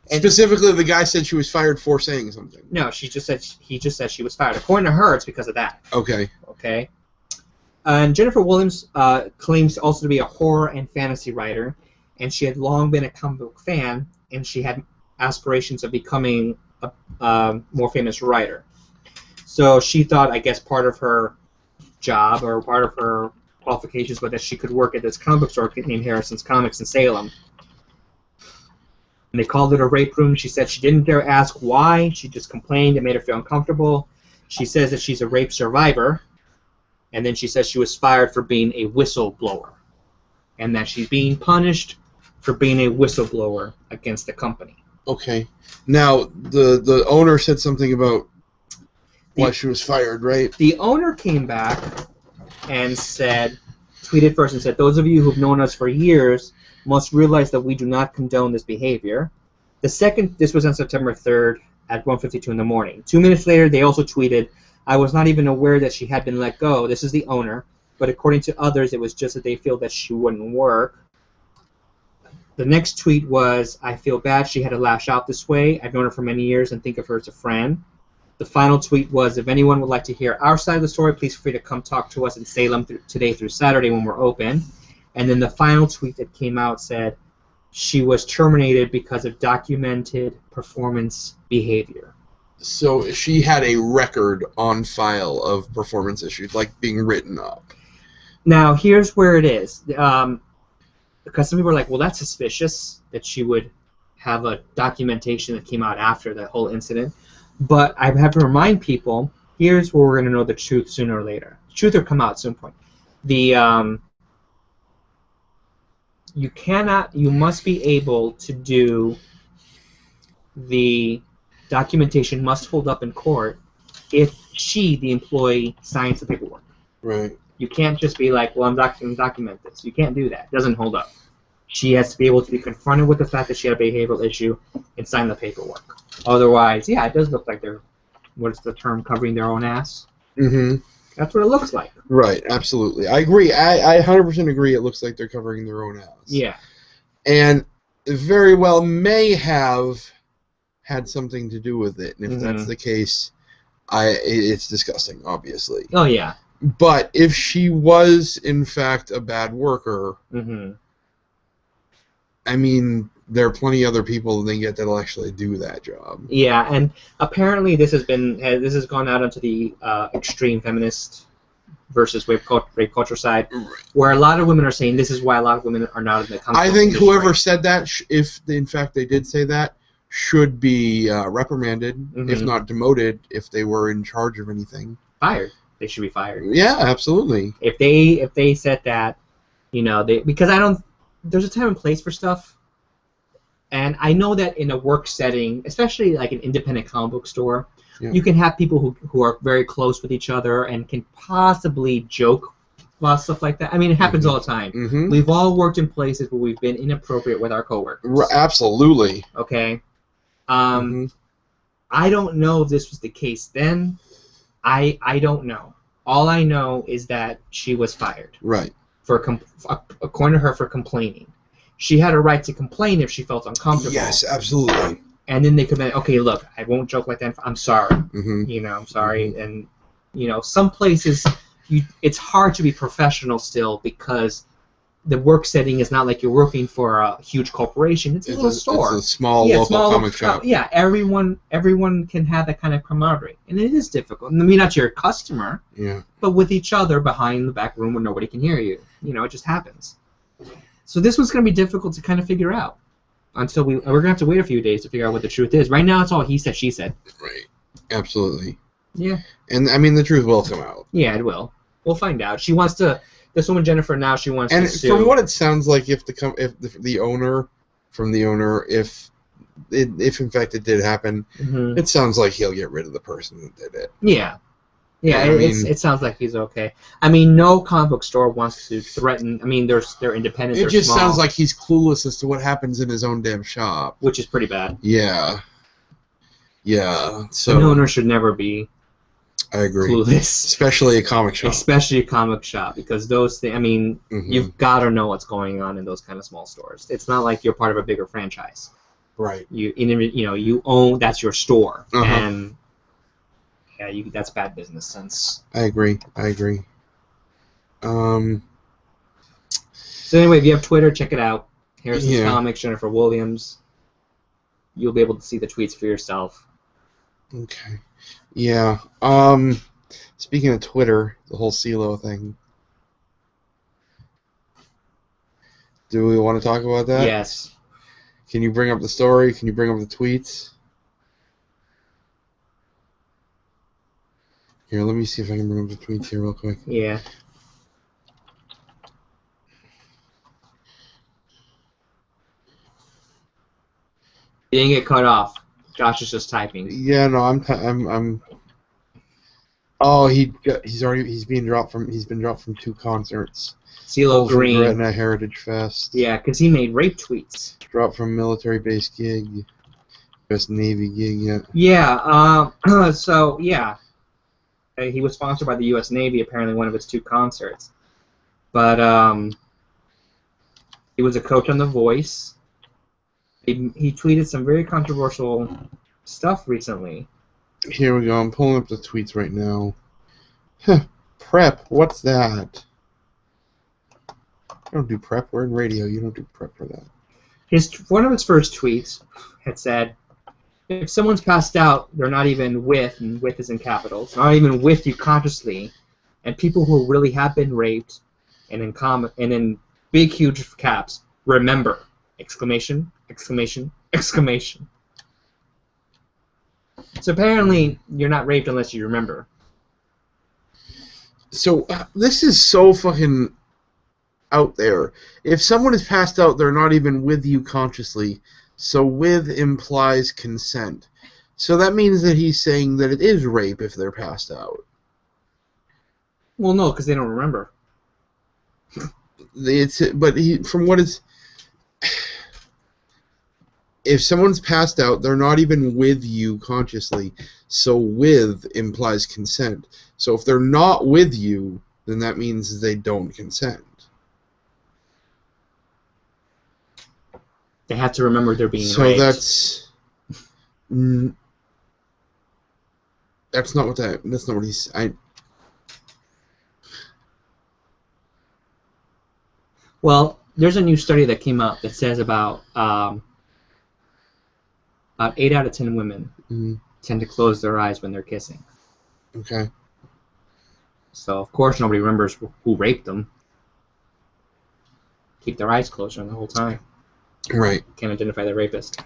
Specifically, the guy said she was fired for saying something. No, he just said she was fired. According to her, it's because of that. Okay. Okay. And Jennifer Williams claims also to be a horror and fantasy writer, and she had long been a comic book fan, and she had aspirations of becoming a more famous writer. So she thought, I guess, part of her job or part of her qualifications was that she could work at this comic book store named Harrison's Comics in Salem. And they called it a rape room. She said she didn't dare ask why. She just complained. It made her feel uncomfortable. She says that she's a rape survivor. And then she says she was fired for being a whistleblower. And that she's being punished for being a whistleblower against the company. Okay. Now, the owner said something about why she was fired, right? The owner came back and tweeted first and said, "Those of you who've known us for years must realize that we do not condone this behavior." This was on September 3rd at 1:52 in the morning. 2 minutes later, they also tweeted, "I was not even aware that she had been let go." This is the owner. But according to others, it was just that they feel that she wouldn't work. The next tweet was, I feel bad she had to lash out this way. I've known her for many years and think of her as a friend. The final tweet was, if anyone would like to hear our side of the story, please feel free to come talk to us in Salem today through Saturday when we're open. And then the final tweet that came out said, she was terminated because of documented performance behavior. So she had a record on file of performance issues, like being written up. Now, here's where it is. Because some people are like, well, that's suspicious that she would have a documentation that came out after that whole incident. But I have to remind people, here's where we're going to know the truth sooner or later. The truth will come out at some point. You must be able to do the documentation must hold up in court if she, the employee, signs the paperwork. Right. You can't just be like, well, I'm document this. You can't do that. It doesn't hold up. She has to be able to be confronted with the fact that she had a behavioral issue and sign the paperwork. Otherwise, yeah, it does look like they're, what's the term, covering their own ass? Mm-hmm. That's what it looks like. Right, absolutely. I agree. I 100% agree it looks like they're covering their own ass. Yeah. And very well may have had something to do with it. And if that's the case, it's disgusting, obviously. Oh, yeah. But if she was, in fact, a bad worker, I mean, there are plenty of other people they get that'll actually do that job. Yeah, and apparently this has gone out onto the extreme feminist versus rape culture side, where a lot of women are saying this is why a lot of women are not in the company. I think whoever said that, if in fact they did say that, should be reprimanded, if not demoted, if they were in charge of anything. Fired. They should be fired. Yeah, absolutely. If they said that, because there's a time and place for stuff, and I know that in a work setting, especially like an independent comic book store, you can have people who are very close with each other and can possibly joke about stuff like that. I mean, it happens all the time. We've all worked in places where we've been inappropriate with our coworkers. Absolutely. Okay. I don't know if this was the case then. I don't know. All I know is that she was fired. Right. According to her, for complaining. She had a right to complain if she felt uncomfortable. Yes, absolutely. And then they could be, okay, look, I won't joke like that. I'm sorry. I'm sorry. And, some places, it's hard to be professional still because the work setting is not like you're working for a huge corporation. It's a little store. It's a small local comic shop. Yeah, everyone can have that kind of camaraderie. And it is difficult. I mean, not your customer, but with each other behind the back room where nobody can hear you. It just happens. So this one's going to be difficult to kind of figure out until we're going to have to wait a few days to figure out what the truth is. Right now, it's all he said, she said. Right. Absolutely. Yeah. And, I mean, the truth will come out. Yeah, it will. We'll find out. She wants to... This woman, Jennifer, now she wants to sue. And from what it sounds like, if the owner, if in fact it did happen, it sounds like he'll get rid of the person that did it. Yeah. Yeah, it sounds like he's okay. I mean, no comic book store wants to threaten. I mean, they're independent. It just sounds like he's clueless as to what happens in his own damn shop, which is pretty bad. Yeah. Yeah. So an owner should never be. I agree. Clueless. Especially a comic shop. Especially a comic shop, because those things. I mean, you've got to know what's going on in those kind of small stores. It's not like you're part of a bigger franchise. Right. You own. That's your store, and that's bad business sense. I agree. So anyway, if you have Twitter, check it out. Harrison's Comics, Jennifer Williams. You'll be able to see the tweets for yourself. Okay. Yeah. Speaking of Twitter, the whole CeeLo thing. Do we want to talk about that? Yes. Can you bring up the story? Can you bring up the tweets? Here, let me see if I can bring up the tweets here real quick. Yeah. You didn't get cut off. Josh is just typing. Yeah, no, I'm. Oh, he's been dropped from 2 concerts. CeeLo Green. From Gretna Heritage Fest. Yeah, because he made rape tweets. Dropped from military base gig. U.S. Navy gig. Yeah. Yeah. So yeah, he was sponsored by the U.S. Navy. Apparently, one of his 2 concerts. But he was a coach on The Voice. He tweeted some very controversial stuff recently. Here we go. I'm pulling up the tweets right now. Prep. What's that? I don't do prep. We're in radio. You don't do prep for that. One of his first tweets had said, if someone's passed out, they're not even with, and with is in capitals, not even with you consciously, and people who really have been raped, and in big, huge caps, remember! Exclamation, exclamation, exclamation. So apparently, you're not raped unless you remember. So, this is so fucking out there. If someone is passed out, they're not even with you consciously. So with implies consent. So that means that he's saying that it is rape if they're passed out. Well, no, because they don't remember. From what it's... If someone's passed out, they're not even with you consciously. So with implies consent. So if they're not with you, then that means they don't consent. They have to remember they're being so raped. That's not what he's... Well, there's a new study that came up that says about 8 out of 10 women tend to close their eyes when they're kissing. Okay. So, of course, nobody remembers who raped them. Keep their eyes closed the whole time. Right. Can't identify the rapist.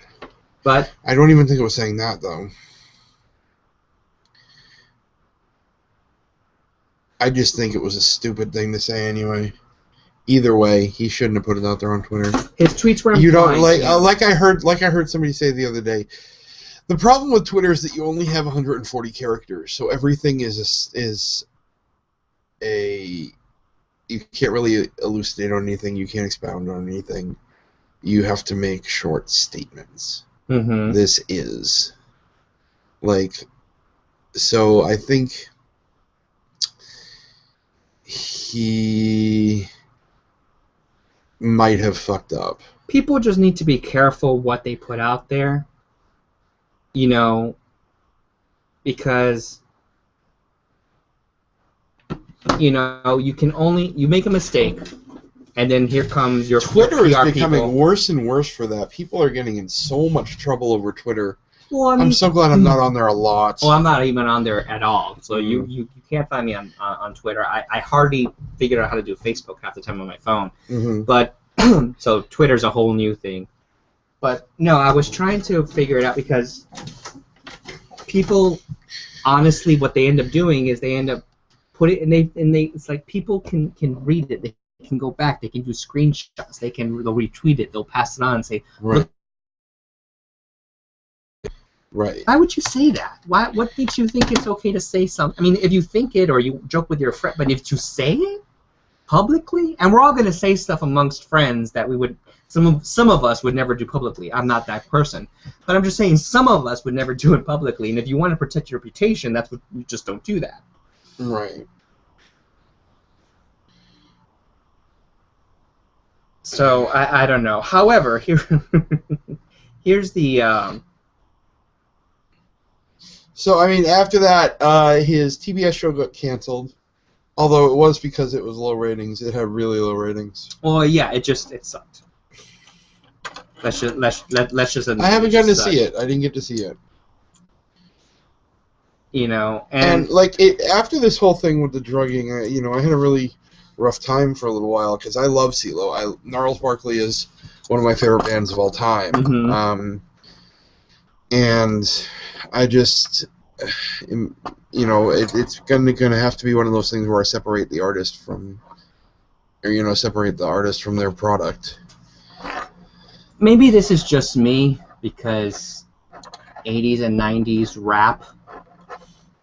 But I don't even think it was saying that, though. I just think it was a stupid thing to say anyway. Either way, he shouldn't have put it out there on Twitter. His tweets were You don't like I heard somebody say the other day. The problem with Twitter is that you only have 140 characters, so everything is a you can't really elucidate on anything. You can't expound on anything. You have to make short statements. Mm-hmm. This is so I think he might have fucked up. People just need to be careful what they put out there, because, you can only, you make a mistake, and then here comes your Twitter PR is becoming people. worse and worse for that. People are getting in so much trouble over Twitter. Well, I'm so glad I'm not on there a lot. Well, I'm not even on there at all, so you can't find me on Twitter. I hardly figured out how to do Facebook half the time on my phone. Mm-hmm. But so Twitter's a whole new thing. But no, I was trying to figure it out because people, honestly, what they end up doing is they end up putting it's like people can read it. They can go back. They can do screenshots. They'll retweet it. They'll pass it on and say, Right. Look, Right. why would you say that? What makes you think it's okay to say something? I mean, if you think it or you joke with your friend, but if you say it publicly, and we're all going to say stuff amongst friends that we would, some of us would never do publicly. I'm not that person, but I'm just saying some of us would never do it publicly. And if you want to protect your reputation, that's what you just don't do that. Right. So I don't know. However, here's the. So, I mean, after that, his TBS show got canceled. Although it was because it was low ratings. It had really low ratings. Well, yeah, it sucked. Let's just. I haven't gotten to see it. I didn't get to see it. And after this whole thing with the drugging, I had a really rough time for a little while because I love CeeLo. Gnarls Barkley is one of my favorite bands of all time. Mm-hmm. And I just, it's gonna have to be one of those things where I separate the artist from, separate the artist from their product. Maybe this is just me because 80s and 90s rap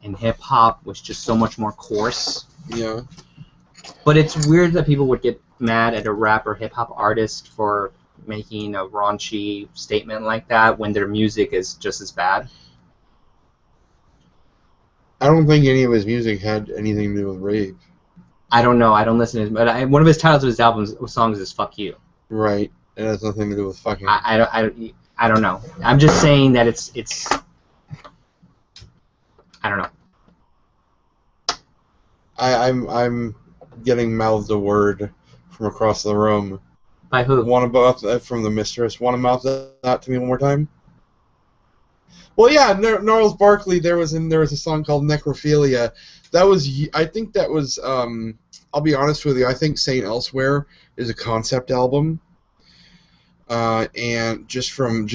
and hip hop was just so much more coarse. Yeah. But it's weird that people would get mad at a rap or hip hop artist for making a raunchy statement like that when their music is just as bad. I don't think any of his music had anything to do with rape. I don't know. I don't listen to his... But one of his titles of his songs is "Fuck You." Right. It has nothing to do with fucking. I I don't know. I'm just saying that it's I don't know. I'm getting mouthed a word from across the room. By who? Want to from the mistress. Want to mouth that to me one more time? Well, yeah, Gnarls Barkley. There was a song called Necrophilia. That was, I think that was. I'll be honest with you. I think Saint Elsewhere is a concept album, and just from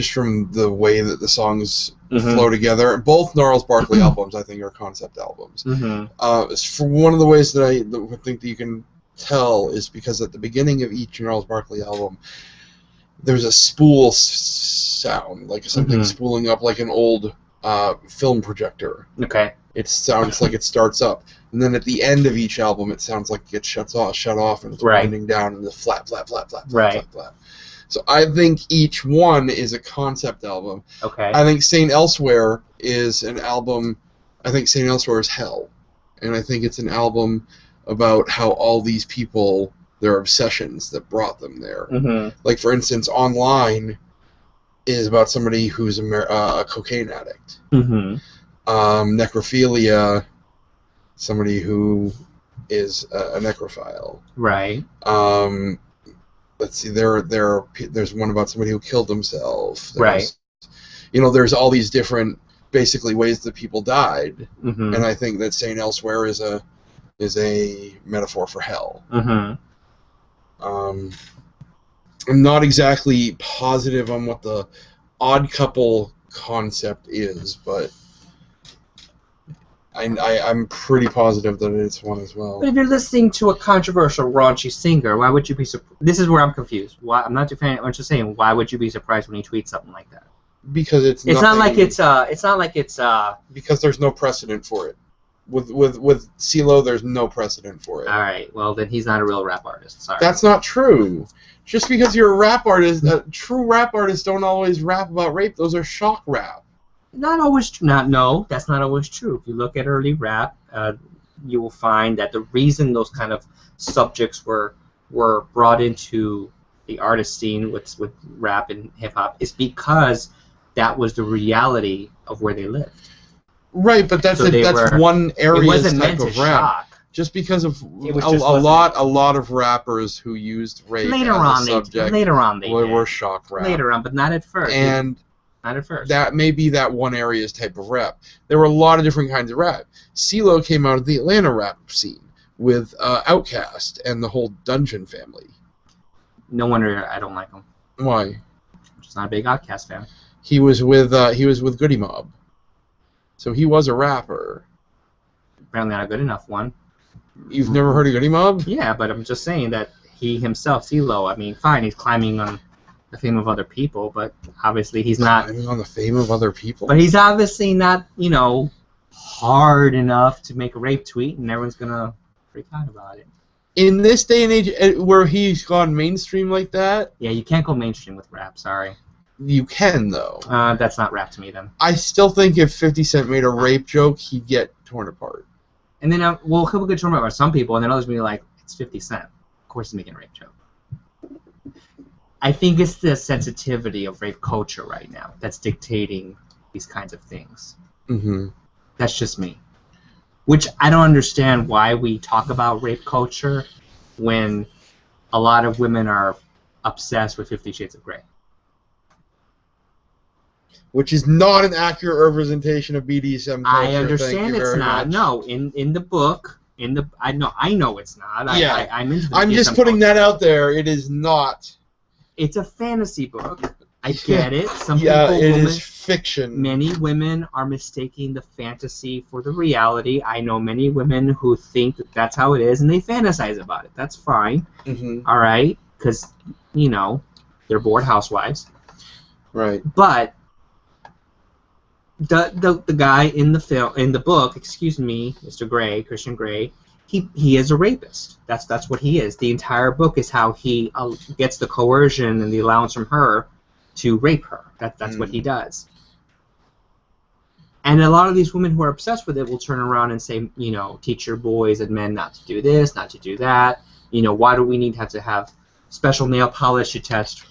the way that the songs flow together, both Gnarls Barkley albums I think are concept albums. For one of the ways that I think that you can tell is because at the beginning of each Gnarls Barkley album, there's a spool sound, like something spooling up like an old film projector. Okay. It sounds like it starts up, and then at the end of each album, it sounds like it shut off, and it's winding down, and the flap, flap, flap, flap, flap, flap, flap. So I think each one is a concept album. Okay. I think Saint Elsewhere is an album. I think Saint Elsewhere is hell, and I think it's an album about how all these people, their obsessions that brought them there. Like, for instance, Online is about somebody who's a cocaine addict. Necrophilia, somebody who is a necrophile. Right. Let's see, there's one about somebody who killed himself. Right. There's all these different, basically, ways that people died, and I think that Saint Elsewhere is a metaphor for hell. I'm not exactly positive on what the Odd Couple concept is, but I'm pretty positive that it's one as well. But if you're listening to a controversial, raunchy singer, why would you be surprised? This is where I'm confused. Why? I'm not defending. I'm just saying, why would you be surprised when he tweets something like that? Because it's not like it's because there's no precedent for it. With CeeLo, there's no precedent for it. All right. Well, then he's not a real rap artist. Sorry. That's not true. Just because you're a rap artist, true rap artists don't always rap about rape. Those are shock rap. Not always. No, that's not always true. If you look at early rap, you will find that the reason those kind of subjects were brought into the artist scene with rap and hip hop is because that was the reality of where they lived. Right, but that's one area's type of rap. Shock. Just because of a lot of rappers who used rape as a subject were shock rap. Later on, but not at first. Not at first. That may be that one area's type of rap. There were a lot of different kinds of rap. CeeLo came out of the Atlanta rap scene with Outkast and the whole Dungeon family. No wonder I don't like him. Why? I'm just not a big Outkast fan. He was with Goody Mob. So he was a rapper. Apparently not a good enough one. You've never heard of Goody Mob? Yeah, but I'm just saying that he himself, CeeLo, I mean, fine, he's climbing on the fame of other people, but obviously he's not... Climbing on the fame of other people? But he's obviously not, hard enough to make a rape tweet, and everyone's going to freak out about it. In this day and age, where he's gone mainstream like that... Yeah, you can't go mainstream with rap, sorry. You can, though. That's not rap to me, then. I still think if 50 Cent made a rape joke, he'd get torn apart. And then, he'll get torn apart by some people, and then others will be like, it's 50 Cent. Of course he's making a rape joke. I think it's the sensitivity of rape culture right now that's dictating these kinds of things. That's just me. Which I don't understand why we talk about rape culture when a lot of women are obsessed with 50 Shades of Grey. Which is not an accurate representation of BDSM culture. I understand it's not. Much. No, in the book, I know it's not. Yeah. I'm into the I'm just putting that out there. It is not. It's a fantasy book. I get it. Some yeah, people, it is fiction. Many women are mistaking the fantasy for the reality. I know many women who think that that's how it is, and they fantasize about it. That's fine. All right, because they're bored housewives. Right. But the guy in the book, excuse me, Mr. Grey, Christian Grey, he is a rapist. That's what he is. The entire book is how he gets the coercion and the allowance from her to rape her. That's what he does. And a lot of these women who are obsessed with it will turn around and say, teach your boys and men not to do this, not to do that. Why do we need to have special nail polish to test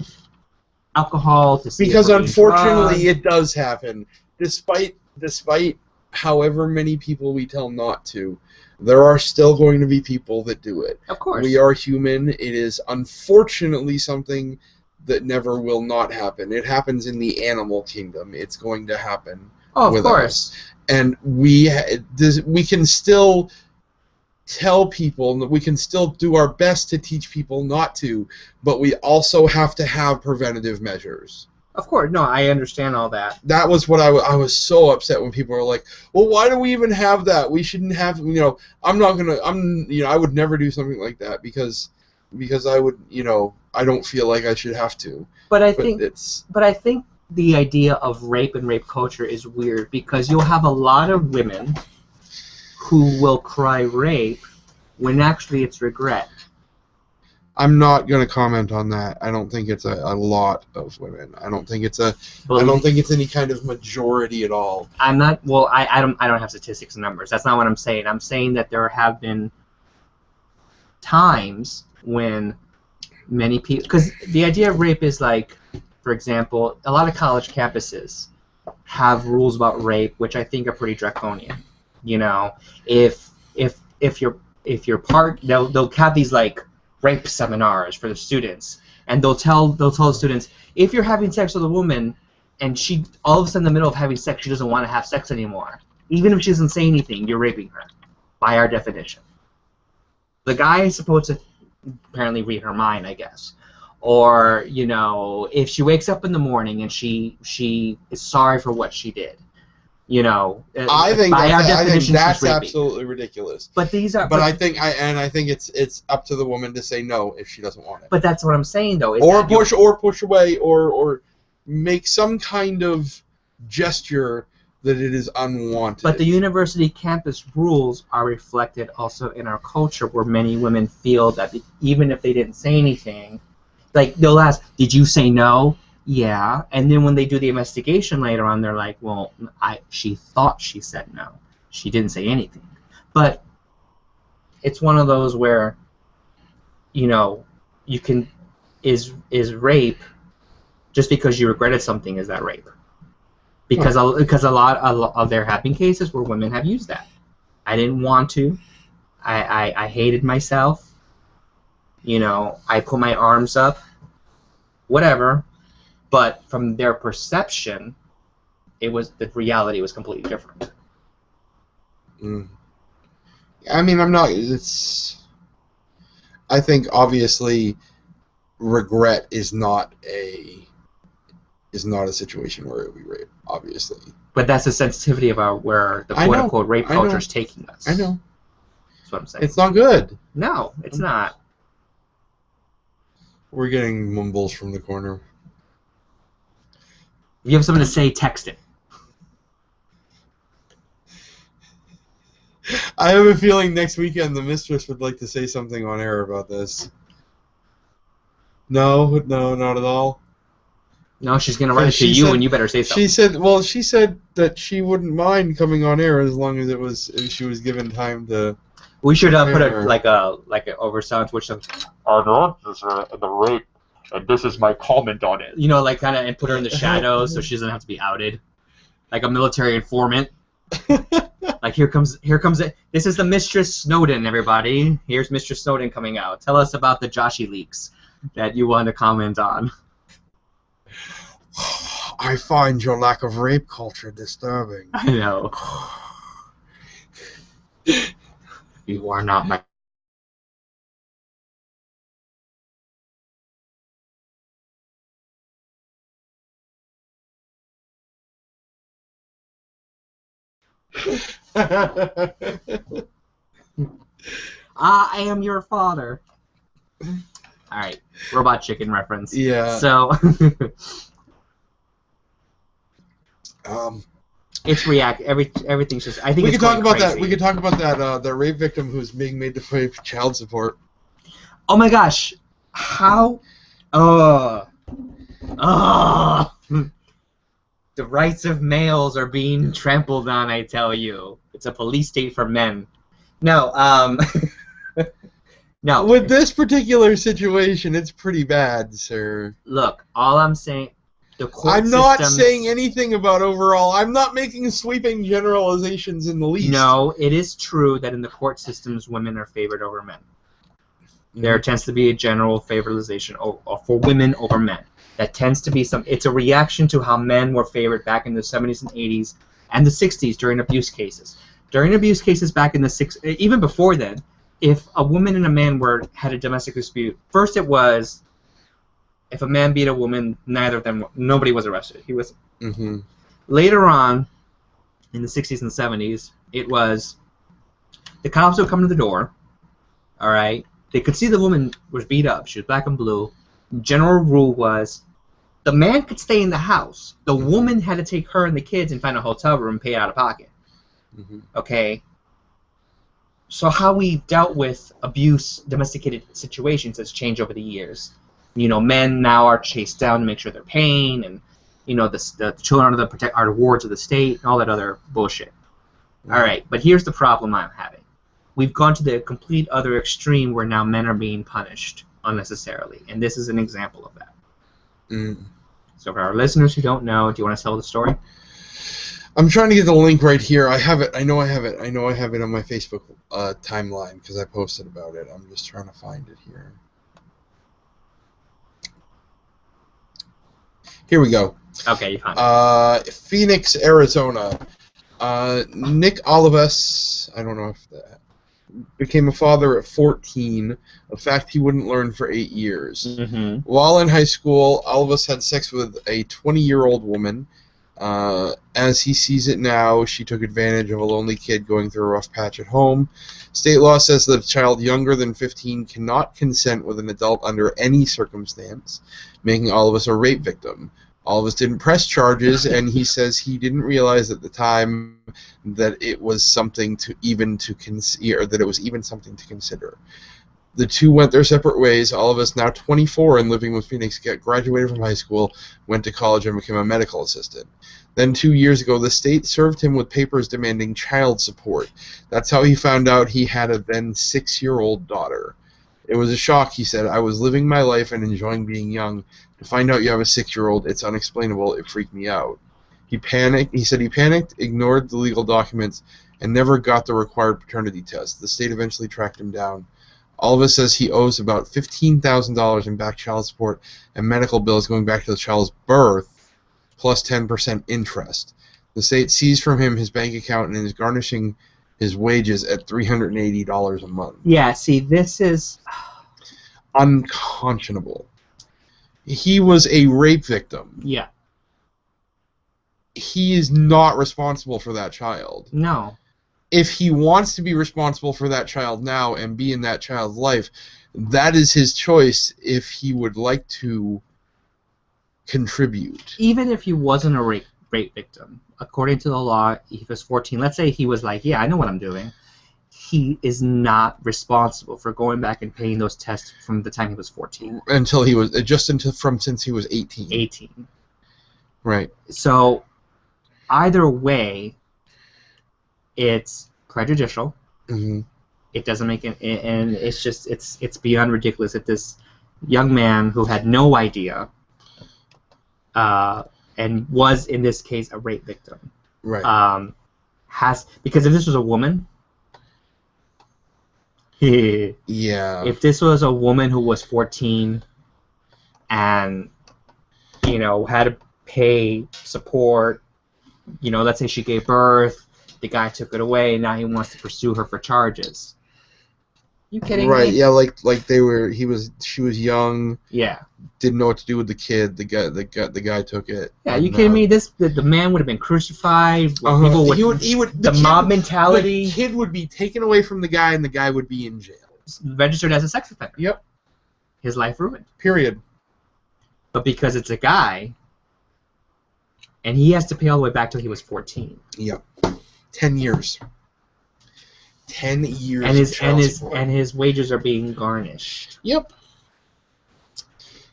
alcohol, to see because if we're being unfortunately drugged. it does happen. Despite however many people we tell not to, there are still going to be people that do it. Of course. We are human. It is unfortunately something that never will not happen. It happens in the animal kingdom. It's going to happen of with course. us. And we can still tell people, we can still do our best to teach people not to, but we also have to have preventative measures. Of course. No, I understand all that. That was what I was so upset when people were like, well, why do we even have that? We shouldn't have, I would never do something like that because I would, I don't feel like I should have to. But I think the idea of rape and rape culture is weird because you'll have a lot of women who will cry rape when actually it's regret. I'm not going to comment on that. I don't think it's a lot of women. I don't think it's any kind of majority at all. I'm not. Well, I don't have statistics and numbers. That's not what I'm saying. I'm saying that there have been times when many people, because the idea of rape is like, for example, a lot of college campuses have rules about rape, which I think are pretty draconian. If you're part, they'll have these like rape seminars for the students, and they'll tell the students, if you're having sex with a woman and she all of a sudden in the middle of having sex she doesn't want to have sex anymore, even if she doesn't say anything, you're raping her by our definition. The guy is supposed to apparently read her mind, I guess. Or, if she wakes up in the morning and she is sorry for what she did, I think that's absolutely ridiculous. But these are. But I think it's up to the woman to say no if she doesn't want it. But that's what I'm saying, though. Or push away, or make some kind of gesture that it is unwanted. But the university campus rules are reflected also in our culture, where many women feel that even if they didn't say anything, like they'll ask, "Did you say no?" Yeah, and then when they do the investigation later on, they're like, well, she thought she said no. She didn't say anything. But it's one of those where, you can, is rape, just because you regretted something, is that rape? Because a lot of there have been cases where women have used that. I didn't want to. I hated myself. I put my arms up. Whatever. But from their perception, the reality was completely different. I mean, I think obviously regret is not a situation where it would be rape, obviously. But that's the sensitivity of where the quote-unquote rape culture is taking us. I know. That's what I'm saying. It's not good. No, it's not. We're getting mumbles from the corner. If you have something to say, text it. I have a feeling next weekend the mistress would like to say something on air about this. No, not at all. No, she's going to write it to you, and you better say something. She said that she wouldn't mind coming on air as long as she was given time to. We should put it like a oversound switch. Oh no, this is the rape. And this is my comment on it. Like kind of, and put her in the shadows so she doesn't have to be outed, like a military informant. Like here comes it. This is the Mistress Snowden, everybody. Here's Mistress Snowden coming out. Tell us about the Joshy leaks that you want to comment on. I find your lack of rape culture disturbing. I know. You are not my. I am your father. Alright, Robot Chicken reference. Yeah. So, it's everything's just. I think we it's could talk about crazy. that. We could talk about that rape victim who's being made to pay child support. Oh my gosh, how? The rights of males are being trampled on, I tell you. It's a police state for men. No, No. With this particular situation, it's pretty bad, sir. Look, all I'm saying, the court I'm not systems- saying anything about overall. I'm not making sweeping generalizations in the least. No, it is true that in the court systems, women are favored over men. There tends to be a general favorization for women over men. That tends to be it's a reaction to how men were favored back in the 70s and 80s and the 60s during abuse cases. During abuse cases back in the 60s, even before then, if a woman and a man had a domestic dispute, first it was if a man beat a woman, nobody was arrested. He was. Mm-hmm. Later on, in the 60s and 70s, it was the cops would come to the door. All right, they could see the woman was beat up. She was black and blue. General rule was the man could stay in the house. The woman had to take her and the kids and find a hotel room and pay out of pocket. Mm-hmm. Okay. So how we dealt with abuse, domesticated situations has changed over the years. You know, men now are chased down to make sure they're paying, and you know the children are wards of the state, and all that other bullshit. Mm-hmm. All right, but here's the problem I'm having. We've gone to the complete other extreme where now men are being punished unnecessarily, and this is an example of that. Mm. So for our listeners who don't know, do you want to tell the story? I'm trying to get the link right here. I have it. I know I have it. I know I have it on my Facebook timeline because I posted about it. I'm just trying to find it here. Here we go. Okay, you found it. Phoenix, Arizona. Nick Olives, I don't know if that, became a father at 14, a fact he wouldn't learn for 8 years. Mm-hmm. While in high school, Olives had sex with a 20-year-old woman. As he sees it now, she took advantage of a lonely kid going through a rough patch at home. State law says that a child younger than 15 cannot consent with an adult under any circumstance, making Olives a rape victim. Olives didn't press charges, and he says he didn't realize at the time that it was something to even something to consider. The two went their separate ways. Olives, now 24 and living with Phoenix, graduated from high school, went to college, and became a medical assistant. Then 2 years ago, the state served him with papers demanding child support. That's how he found out he had a then 6-year-old daughter. It was a shock, he said. I was living my life and enjoying being young. To find out you have a 6-year-old, it's unexplainable. It freaked me out. He panicked. He said he panicked, ignored the legal documents, and never got the required paternity test. The state eventually tracked him down. Olives says he owes about $15,000 in back child support and medical bills going back to the child's birth, plus 10% interest. The state seized from him his bank account and is garnishing his wages at $380 a month. Yeah, see, this is unconscionable. He was a rape victim. Yeah. He is not responsible for that child. No. If he wants to be responsible for that child now and be in that child's life, that is his choice if he would like to contribute. Even if he wasn't a rape victim, according to the law, if he was 14, let's say he was like, yeah, I know what I'm doing, he is not responsible for going back and paying those tests from the time he was 14. Until he was, since he was 18. 18. Right. So, either way, it's prejudicial. Mm-hmm. It doesn't make it, and it's just it's beyond ridiculous that this young man who had no idea, and was in this case a rape victim, right? Because if this was a woman, yeah. If this was a woman who was 14, and had to pay support, let's say she gave birth. The guy took it away, and now he wants to pursue her for charges. You kidding me? Right? Yeah, like they were. She was young. Yeah. Didn't know what to do with the kid. The guy took it. Yeah, you kidding me? The man would have been crucified. People would. He would. The mob mentality. The kid would be taken away from the guy, and the guy would be in jail. Registered as a sex offender. Yep. His life ruined. Period. But because it's a guy, and he has to pay all the way back till he was 14. Yep. 10 years. 10 years. And his wages are being garnished. Yep.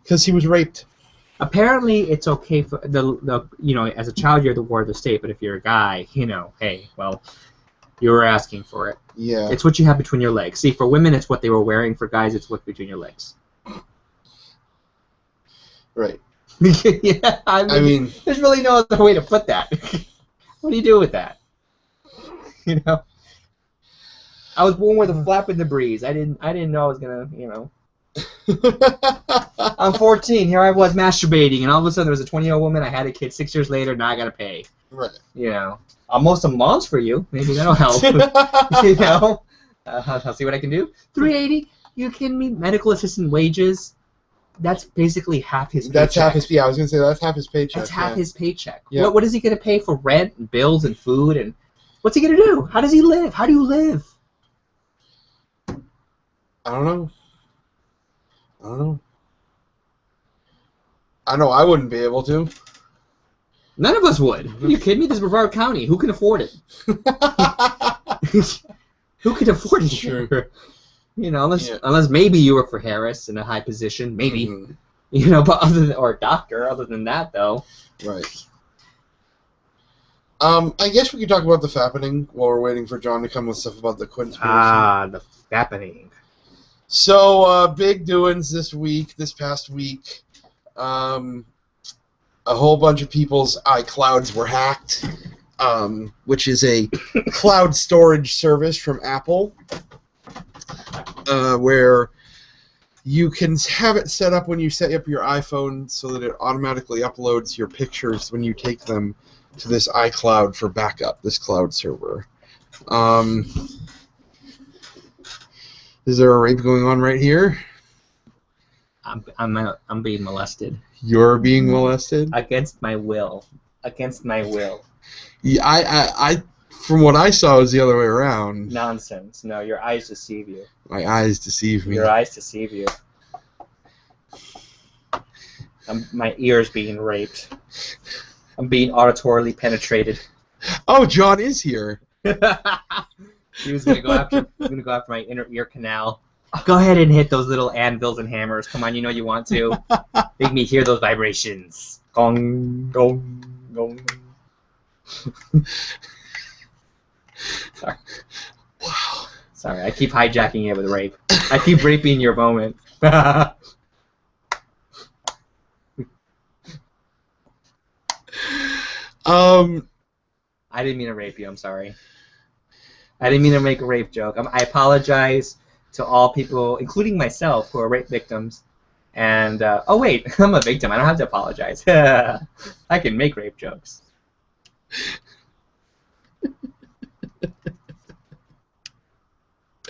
Because he was raped. Apparently, it's okay for the as a child you're the ward of the state, but if you're a guy, hey, well, You were asking for it. Yeah. It's what you have between your legs. See, for women, it's what they were wearing. For guys, it's what's between your legs. Right. Yeah, I mean, there's really no other way to put that. What do you do with that? You know, I was born with a flap in the breeze. I didn't know I was gonna, you know. I'm 14. Here I was masturbating, and all of a sudden there was a 20-year-old woman. I had a kid 6 years later. Now I gotta pay. Right. You know, almost a month for you. Maybe that'll help. You know, I'll see what I can do. $380. You kidding me? Medical assistant wages. That's basically half his paycheck. That's half his. Yeah, I was gonna say that's half his paycheck. That's half his paycheck. Yeah. What is he gonna pay for rent and bills and food and what's he gonna do? How does he live? How do you live? I don't know. I know I wouldn't be able to. None of us would. Are you kidding me? This is Brevard County. Who can afford it? Who can afford it? Sure. You know, unless maybe you work for Harris in a high position, maybe. Mm-hmm. You know, but or a doctor. Other than that, though. Right. I guess we could talk about the Fappening while we're waiting for John to come with stuff about the Quinnspiracy. Ah, the Fappening. So, big doings this past week. A whole bunch of people's iClouds were hacked, which is a cloud storage service from Apple, where you can have it set up when you set up your iPhone so that it automatically uploads your pictures when you take them to this iCloud for backup, this cloud server. Is there a rape going on right here? I'm being molested. You're being molested? Against my will. Against my will. Yeah, I from what I saw, it was the other way around. Nonsense. No, your eyes deceive you. My eyes deceive me. Your eyes deceive you. My ears being raped. I'm being auditorily penetrated. Oh, John is here. He was gonna go after my inner ear canal. Go ahead and hit those little anvils and hammers. Come on, you know you want to. Make me hear those vibrations. Gong, gong, gong. Sorry. Wow. Sorry, I keep hijacking it with rape. I keep raping your moment. I didn't mean to rape you. I'm sorry. I didn't mean to make a rape joke. I apologize to all people, including myself, who are rape victims. And, oh wait, I'm a victim. I don't have to apologize. I can make rape jokes.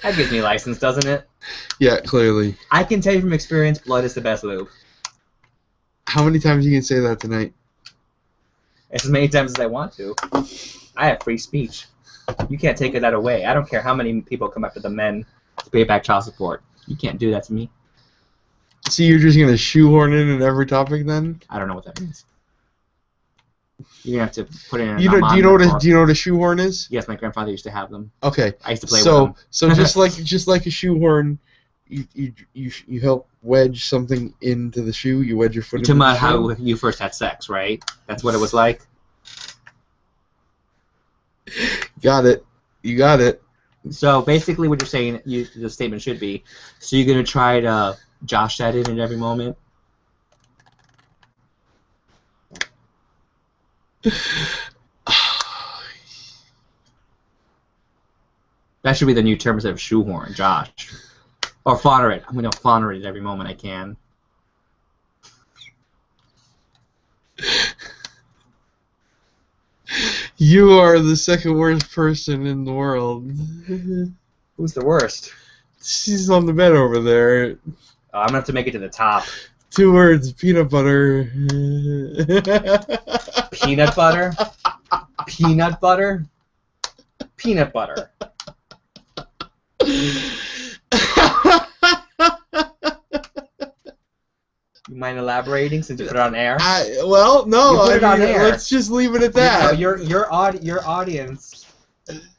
That gives me license, doesn't it? Yeah, clearly. I can tell you from experience, blood is the best lube. How many times you can say that tonight? As many times as I want to. I have free speech. You can't take that away. I don't care how many people come after the men to pay back child support. You can't do that to me. So you're just gonna shoehorn in every topic then? I don't know what that means. You're gonna have to put in. Do you know what a shoehorn is? Yes, my grandfather used to have them. Okay. I used to play with them. So just like a shoehorn, you help wedge something into the shoe. You wedge your foot into the shoe. You're talking about how you first had sex, right? That's what it was like. Got it. You got it. So basically, what you're saying, the statement should be, so you're gonna try to Josh that in at every moment. That should be the new term instead of shoehorn, Josh. Or fodder it. I'm gonna fodder it at every moment I can. You are the second worst person in the world. Who's the worst? She's on the bed over there. Oh, I'm gonna have to make it to the top. 2 words: peanut butter. Peanut butter? Peanut butter? Peanut butter. You mind elaborating since you put it on air? Well, no. You put it on air. Let's just leave it at that. Your audience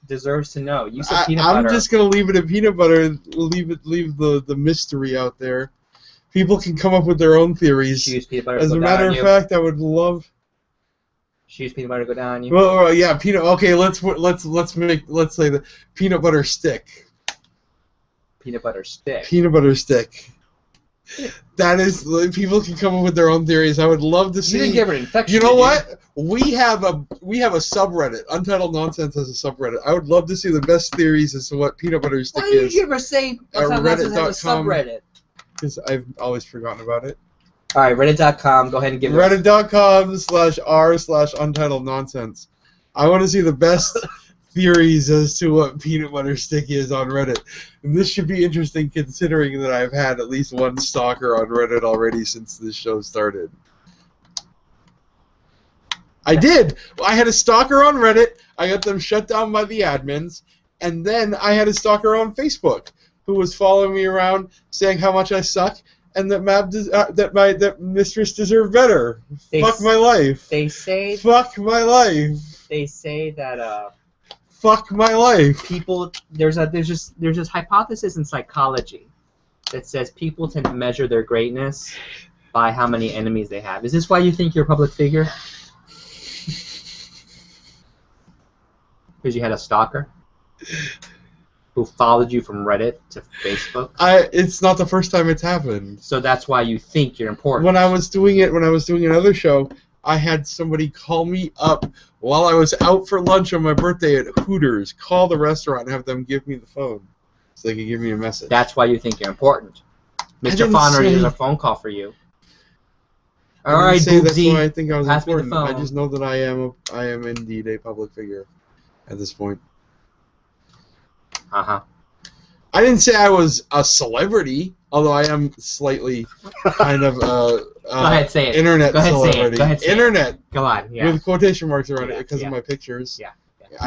deserves to know. You said peanut butter. I'm just gonna leave it at peanut butter. Leave the mystery out there. People can come up with their own theories. She used peanut butter. As a matter of fact, I would love. Choose peanut butter to go down you. Well, yeah, peanut. Okay, let's say the peanut butter stick. Peanut butter stick. Peanut butter stick. That is, people can come up with their own theories. I would love to see. You didn't give her an infection. You know what? We have a subreddit. Untitled Nonsense has a subreddit. I would love to see the best theories as to what peanut butter stick is. Why did you ever say Untitled Nonsense has a subreddit? Because I've always forgotten about it. All right, Reddit.com. Go ahead and give it. Reddit.com/r/Untitled Nonsense. I want to see the best theories as to what peanut butter stick is on Reddit. And this should be interesting considering that I've had at least one stalker on Reddit already since this show started. I did! I had a stalker on Reddit, I got them shut down by the admins, and then I had a stalker on Facebook who was following me around saying how much I suck and that that mistress deserved better. Fuck my life. They say... Fuck my life. They say that... Fuck my life. People, there's this hypothesis in psychology that says people tend to measure their greatness by how many enemies they have. Is this why you think you're a public figure? Because you had a stalker who followed you from Reddit to Facebook? It's not the first time it's happened. So that's why you think you're important. When I was doing another show, I had somebody call me up while I was out for lunch on my birthday at Hooters, call the restaurant and have them give me the phone so they could give me a message. That's why you think you're important. Mr. Fonner is a phone call for you. All right, Boobsy. That's why I think I was pass important. me the phone. I just know that I am indeed a public figure at this point. Uh-huh. I didn't say I was a celebrity, although I am slightly kind of Go ahead, say it. Internet Go ahead, celebrity. Say it. Go ahead, say Internet. It. Go on, yeah. With quotation marks around it because yeah. of my pictures. Yeah.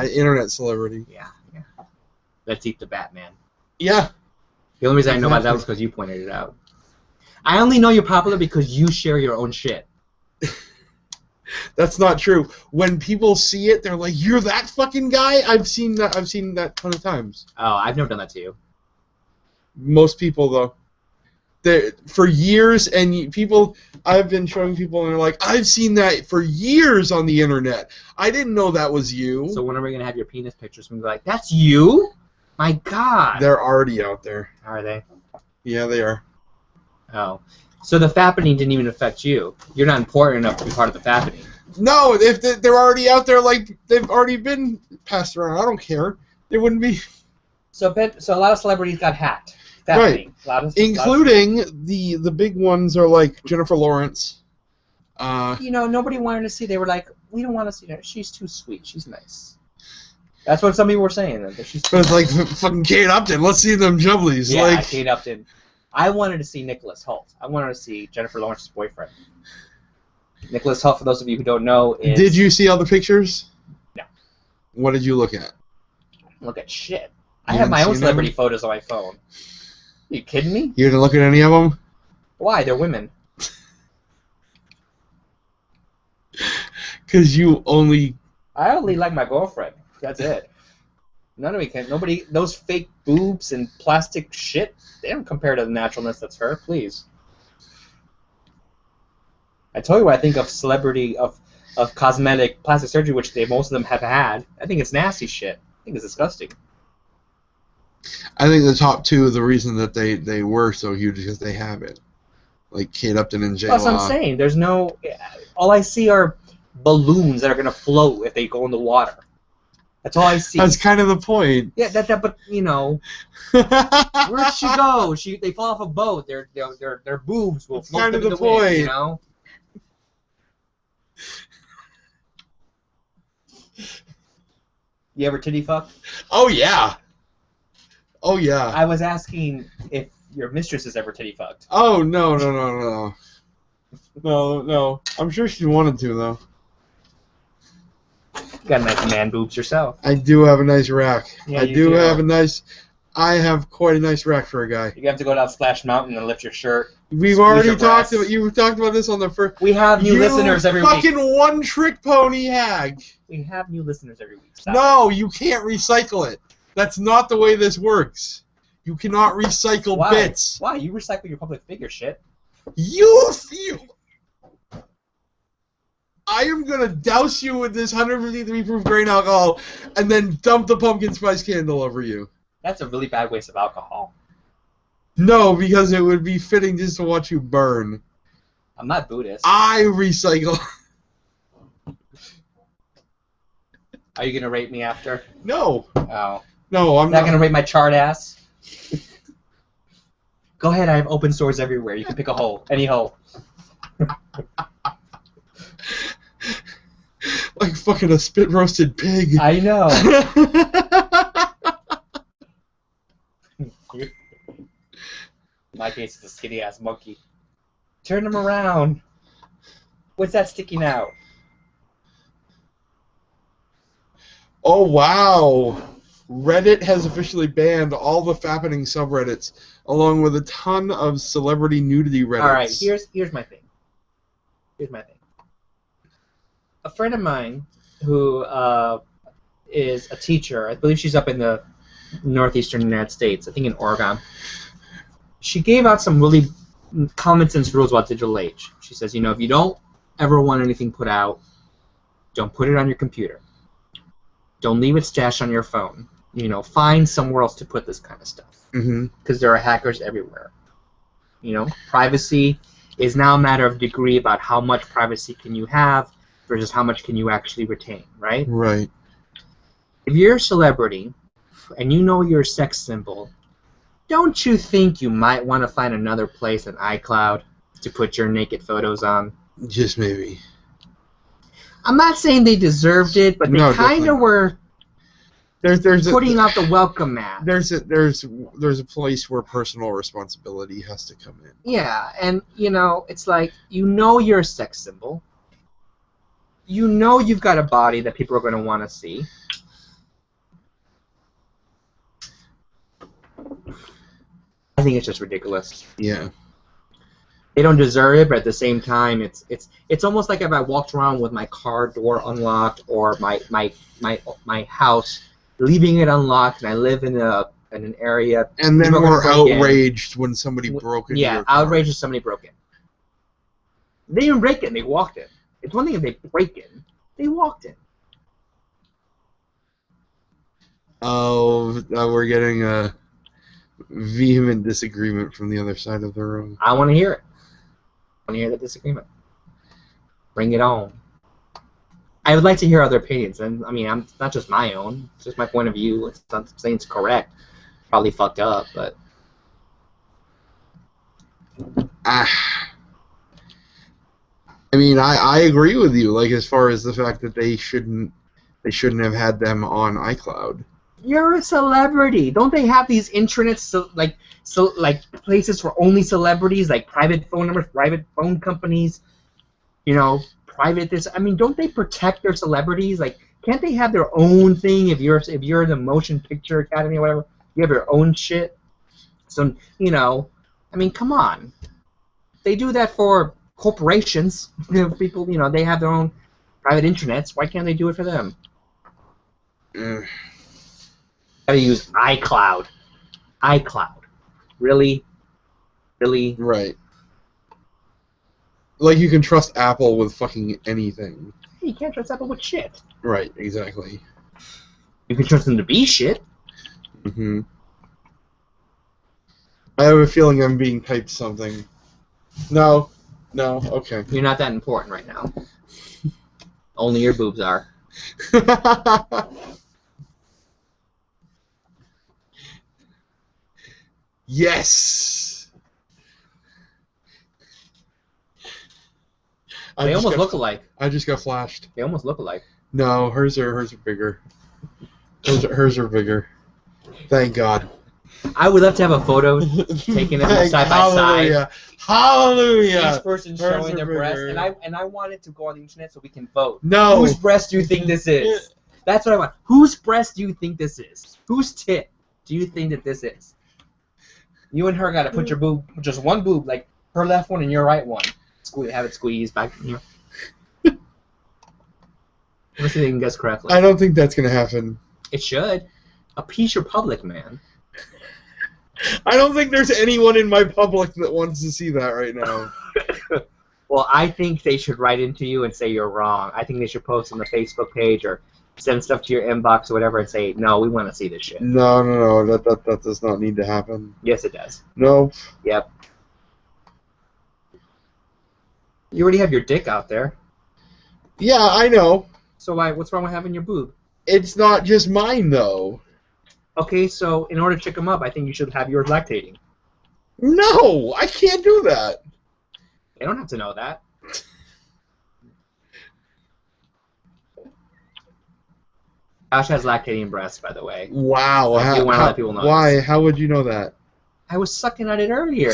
Internet celebrity. Yeah. Let's eat the Batman. Yeah. The only reason I know about that was because you pointed it out. I only know you're popular because you share your own shit. That's not true. When people see it, they're like, "You're that fucking guy." I've seen that a ton of times. Oh, I've never done that to you. Most people, though, for years, and I've been showing people, and they're like, "I've seen that for years on the internet. I didn't know that was you." So when are we gonna have your penis pictures? And be like, "That's you? My God!" They're already out there. Are they? Yeah, they are. Oh. So the Fappening didn't even affect you. You're not important enough to be part of the Fappening. No, if they're already out there, like they've already been passed around. I don't care. They wouldn't be. So a lot of celebrities got hacked. Right. Including the big ones are like Jennifer Lawrence. Nobody wanted to see. They were like, we don't want to see her. She's too sweet. She's nice. That's what some people were saying. That she's. But it's like fucking Kate Upton. Let's see them jubblies. Yeah, like, Kate Upton. I wanted to see Nicholas Hoult. I wanted to see Jennifer Lawrence's boyfriend. Nicholas Hoult, for those of you who don't know, is... Did you see all the pictures? No. What did you look at? Look at shit. I have my own celebrity photos on my phone. Are you kidding me? You didn't look at any of them? Why? They're women. Because you only... I only like my girlfriend. That's it. Nobody, those fake boobs and plastic shit, they don't compare to the naturalness that's her, please. I told you what I think of celebrity, of cosmetic plastic surgery, which most of them have had. I think it's nasty shit. I think it's disgusting. I think the top two, the reason that they were so huge is because they have it. Like Kate Upton and J-Law. That's what I'm saying. There's no... All I see are balloons that are going to float if they go in the water. That's all I see. That's kind of the point. Yeah, but where'd she go? They fall off a boat. Their boobs will float in the wind, you know. You ever titty fuck? Oh yeah. Oh yeah. I was asking if your mistress has ever titty fucked. Oh no. No. I'm sure she wanted to though. You got nice man boobs yourself. I do have a nice rack. Yeah, I have quite a nice rack for a guy. You have to go down Splash Mountain and lift your shirt. We've already talked about. You've talked about this on the first. We have new listeners every week. Fucking one-trick pony hag. We have new listeners every week. No, you can't recycle it. That's not the way this works. You cannot recycle bits. Why? You recycle your public figure shit. I I am gonna douse you with this 153 proof grain alcohol, and then dump the pumpkin spice candle over you. That's a really bad waste of alcohol. No, because it would be fitting just to watch you burn. I'm not Buddhist. I recycle. Are you gonna rate me after? No. Oh. No, I'm not not gonna rate my chart ass. Go ahead, I have open stores everywhere. You can pick a hole, any hole. Like fucking a spit roasted pig. I know. In my case, it's a skinny ass monkey. Turn him around. What's that sticking out? Oh wow! Reddit has officially banned all the Fappening subreddits, along with a ton of celebrity nudity Reddits. All right, here's my thing. Here's my thing. A friend of mine who is a teacher, I believe she's up in the northeastern United States, I think in Oregon. She gave out some really common sense rules about digital age. She says, you know, if you don't ever want anything put out, don't put it on your computer. Don't leave it stashed on your phone. You know, find somewhere else to put this kind of stuff. Because there are hackers everywhere. You know, privacy is now a matter of degree about how much privacy can you have versus how much can you actually retain, right? Right. If you're a celebrity and you know you're a sex symbol, don't you think you might want to find another place than iCloud to put your naked photos on? Just maybe. I'm not saying they deserved it, but they kind of were putting out the welcome mat. There's a place where personal responsibility has to come in. Yeah, and you know, it's like, you know you're a sex symbol. You know you've got a body that people are going to want to see. I think it's just ridiculous. Yeah. They don't deserve it, but at the same time, it's almost like if I walked around with my car door unlocked or my house, leaving it unlocked, and I live in an area. And then we're outraged when somebody broke into your car. Outraged if somebody broke in. They didn't break in; they walked in. It's one thing if they break in; they walked in. Oh, we're getting a vehement disagreement from the other side of the room. I want to hear it. I want to hear the disagreement. Bring it on. I would like to hear other opinions, and I mean, it's not just my own. It's just my point of view. It's not saying it's correct. Probably fucked up, but. I mean, I agree with you. Like, as far as the fact that they shouldn't have had them on iCloud. You're a celebrity. Don't they have these intranets, like places for only celebrities, like private phone numbers, private phone companies, you know, private this? I mean, don't they protect their celebrities? Like, can't they have their own thing? If you're the Motion Picture Academy or whatever, you have your own shit. So, you know, I mean, come on. They do that for corporations. You know, people, you know, they have their own private intranets. Why can't they do it for them? Gotta use iCloud. iCloud. Really? Really? Right. Like, you can trust Apple with fucking anything. You can't trust Apple with shit. Right, exactly. You can trust them to be shit. I have a feeling I'm being typed something. No, okay. You're not that important right now. Only your boobs are. Yes! They almost look alike. I just got flashed. They almost look alike. No, hers are bigger. Hers are bigger. Thank God. I would love to have a photo taken side by side. Hallelujah! Each person showing their breast, and I want it to go on the internet so we can vote. No. Whose breast do you think this is? That's what I want. Whose breast do you think this is? Whose tit do you think that this is? You and her got to put your boob, just one boob, like her left one and your right one. Have it squeezed back in here. Let's see if they can guess correctly. I don't think that's gonna happen. It should. Appease your public, man. I don't think there's anyone in my public that wants to see that right now. Well, I think they should write into you and say you're wrong. I think they should post on the Facebook page or send stuff to your inbox or whatever and say, no, we want to see this shit. No. That does not need to happen. Yes, it does. Nope. Yep. You already have your dick out there. Yeah, I know. So what's wrong with having your boob? It's not just mine, though. Okay, so in order to check them up, I think you should have yours lactating. No, I can't do that. They don't have to know that. Josh has lactating breasts, by the way. Wow. I do want to let people know. Why? This. How would you know that? I was sucking at it earlier.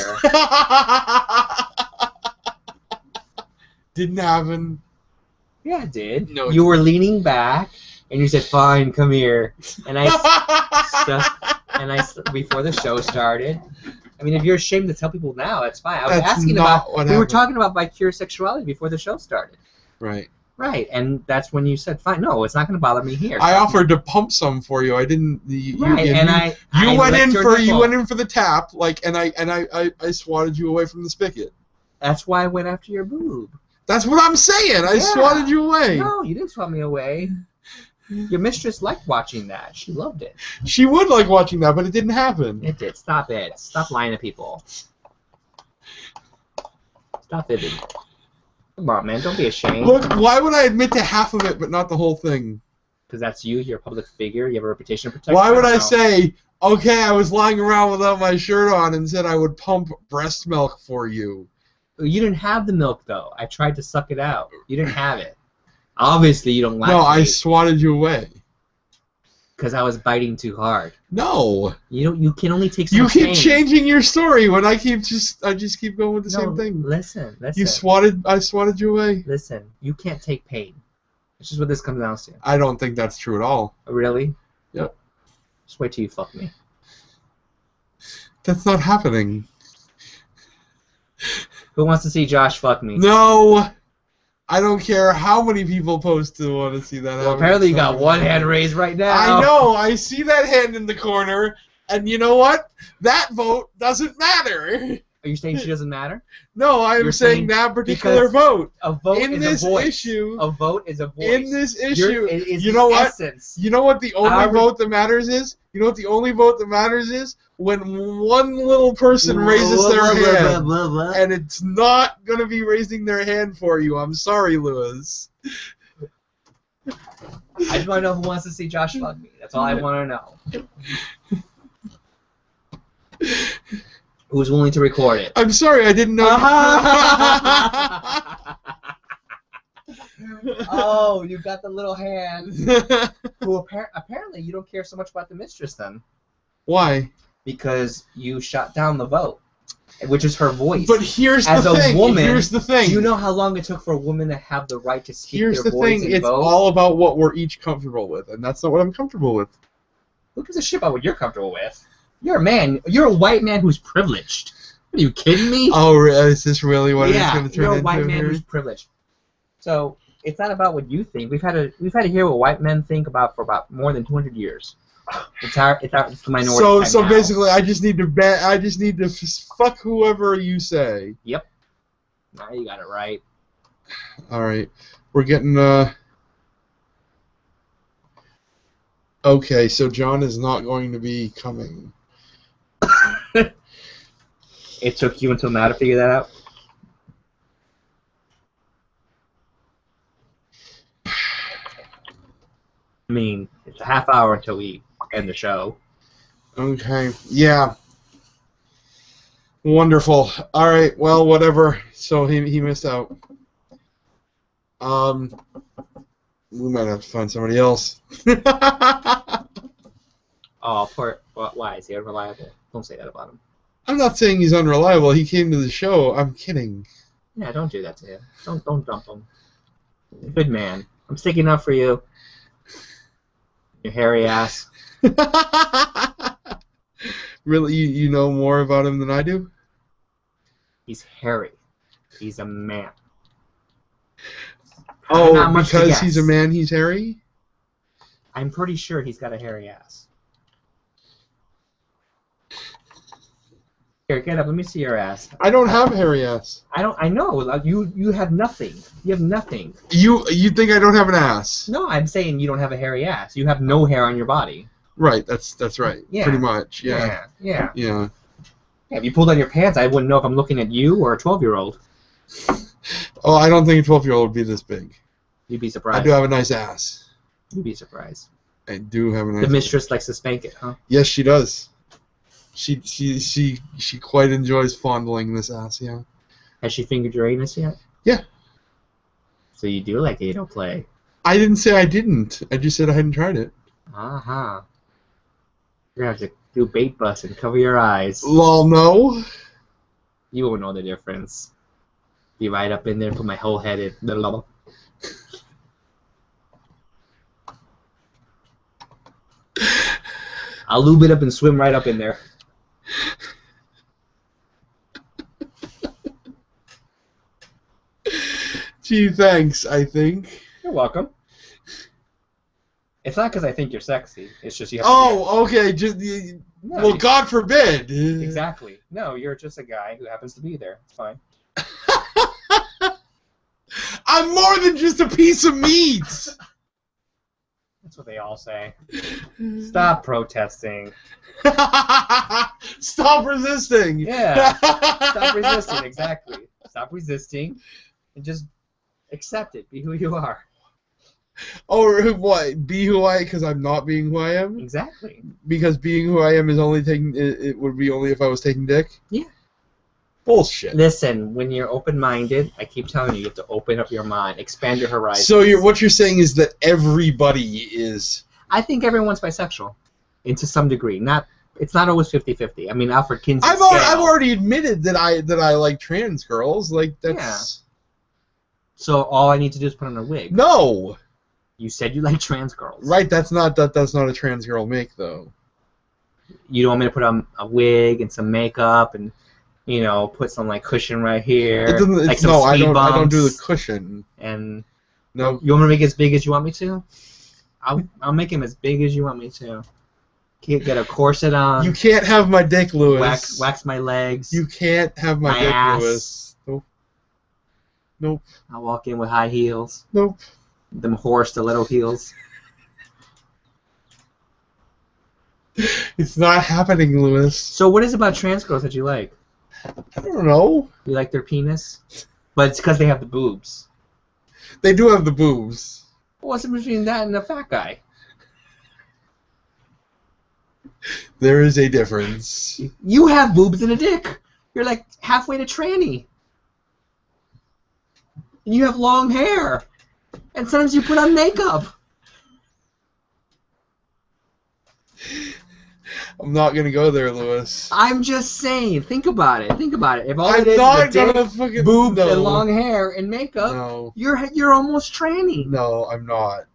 Didn't happen. Yeah, it did. No, you were leaning back, and you said, "Fine, come here." And before the show started. I mean, if you're ashamed to tell people now, that's fine. I was asking about. We were talking about vicarious sexuality before the show started. Right. Right, and that's when you said, "Fine, no, it's not going to bother me here." I offered to pump some for you. I didn't. You went in for the tap, and I swatted you away from the spigot. That's why I went after your boob. That's what I'm saying. I swatted you away. No, you didn't swat me away. Your mistress liked watching that. She loved it. She would like watching that, but it didn't happen. It did. Stop it. Stop lying to people. Stop it. Come on, man. Don't be ashamed. Look, why would I admit to half of it but not the whole thing? Because that's you. You're a public figure. You have a reputation to protect. Why would I say, okay, I was lying around without my shirt on and said I would pump breast milk for you? You didn't have the milk, though. I tried to suck it out. You didn't have it. Obviously, you don't like it. No, I swatted you away. Because I was biting too hard. No. You can only take some You keep pain. changing your story when I just keep going with the same thing. Listen. I swatted you away. Listen, you can't take pain. It's just what this comes down to. I don't think that's true at all. Really? Yep. Just wait till you fuck me. That's not happening. Who wants to see Josh fuck me? No. I don't care how many people post to want to see that. Well, apparently you got one hand raised right now. I know. I see that hand in the corner, and you know what? That vote doesn't matter. Are you saying she doesn't matter? No, I'm saying that particular vote. A vote in is this a voice. Issue. A vote is a voice. In this issue, you know what? Essence. You know what the only vote that matters is? You know what the only vote that matters is? When one little person raises their hand, and it's not gonna be raising their hand for you. I'm sorry, Lewis. I just want to know who wants to see Josh fuck me. That's all I want to know. Who's willing to record it? I'm sorry, I didn't know. Oh, you got the little hand. Who apparently you don't care so much about the mistress then. Why? Because you shot down the vote, which is her voice. But here's the thing. Here's the thing. Do you know how long it took for a woman to have the right to speak Here's their the voice thing. and vote? It's all about what we're each comfortable with, and that's not what I'm comfortable with. Who gives a shit about what you're comfortable with? You're a man. You're a white man who's privileged. Are you kidding me? Oh, is this really what it's going to turn into? Yeah, you're a white man who's privileged. So it's not about what you think. We've had to hear what white men think about for about more than 200 years. It's the minority. So basically, I just need to fuck whoever you say. Yep. Now you got it right. All right, we're getting Okay, so John is not going to be coming. It took you until now to figure that out? I mean, it's a half hour until we end the show. Okay, yeah. Wonderful. All right, well, whatever. So he missed out. We might have to find somebody else. Oh, poor. Why? Is he unreliable? Don't say that about him. I'm not saying he's unreliable. He came to the show. I'm kidding. Yeah, don't do that to him. Don't dump him. Good man. I'm sticking up for you. Your hairy ass. Really, you know more about him than I do? He's hairy. He's a man. Oh, because he's a man, he's hairy? I'm pretty sure he's got a hairy ass. Here, get up. Let me see your ass. I don't have hairy ass. I know. You have nothing. You have nothing. You think I don't have an ass? No, I'm saying you don't have a hairy ass. You have no hair on your body. Right. That's right. Yeah. Pretty much. Yeah. Yeah. Yeah. If you pulled on your pants, I wouldn't know if I'm looking at you or a 12-year-old. Oh, I don't think a 12-year-old would be this big. You'd be surprised. I do have a nice ass. You'd be surprised. I do have a nice. The mistress likes to spank it, huh? Yes, she does. She quite enjoys fondling this ass. Yeah. Has she fingered your anus yet? Yeah. So you do like anal play? I didn't say I didn't. I just said I hadn't tried it. Uh-huh. You're gonna have to do bait bust and cover your eyes. Lol, no. You won't know the difference. Be right up in there and put my whole head in. I'll lube it up and swim right up in there. Gee, thanks, I think. You're welcome. It's not because I think you're sexy. It's just you have okay. Well, God forbid. Exactly. No, you're just a guy who happens to be there. It's fine. I'm more than just a piece of meat. That's what they all say. Stop protesting. Stop resisting. Yeah. Stop resisting, exactly. Stop resisting and just accept it. Be who you are. Oh, what? Be who I am because I'm not being who I am? Exactly. Because being who I am is only taking. It would be only if I was taking dick? Yeah. Bullshit. Listen, when you're open-minded, I keep telling you have to open up your mind, expand your horizons. So what you're saying is that everybody is... I think everyone's bisexual, to some degree. It's not always 50-50. I mean, Alfred Kinsey. I've already admitted that I like trans girls. Like that's. Yeah. So all I need to do is put on a wig. No. You said you like trans girls. Right. That's not a trans girl make though. You don't want me to put on a wig and some makeup and. Put some like cushion right here. Like some I speed bumps, don't do the cushion. And no. You want me to make it as big as you want me to? I'll make him as big as you want me to. Get a corset on. You can't have my dick, Lewis. Wax my legs. You can't have my dick, ass. Lewis. Nope. Nope. I'll walk in with high heels. Nope. Them whore stiletto heels. It's not happening, Lewis. So what is it about trans girls that you like? I don't know. You like their penis? But it's because they have the boobs. They do have the boobs. What's the difference between that and a fat guy? There is a difference. You have boobs and a dick. You're like halfway to tranny. And you have long hair. And sometimes you put on makeup. I'm not gonna go there, Lewis. I'm just saying. Think about it. Think about it. If all I'm it is not is a gonna dick, fucking boobs, no. and long hair and makeup, No. you're almost tranny. No, I'm not.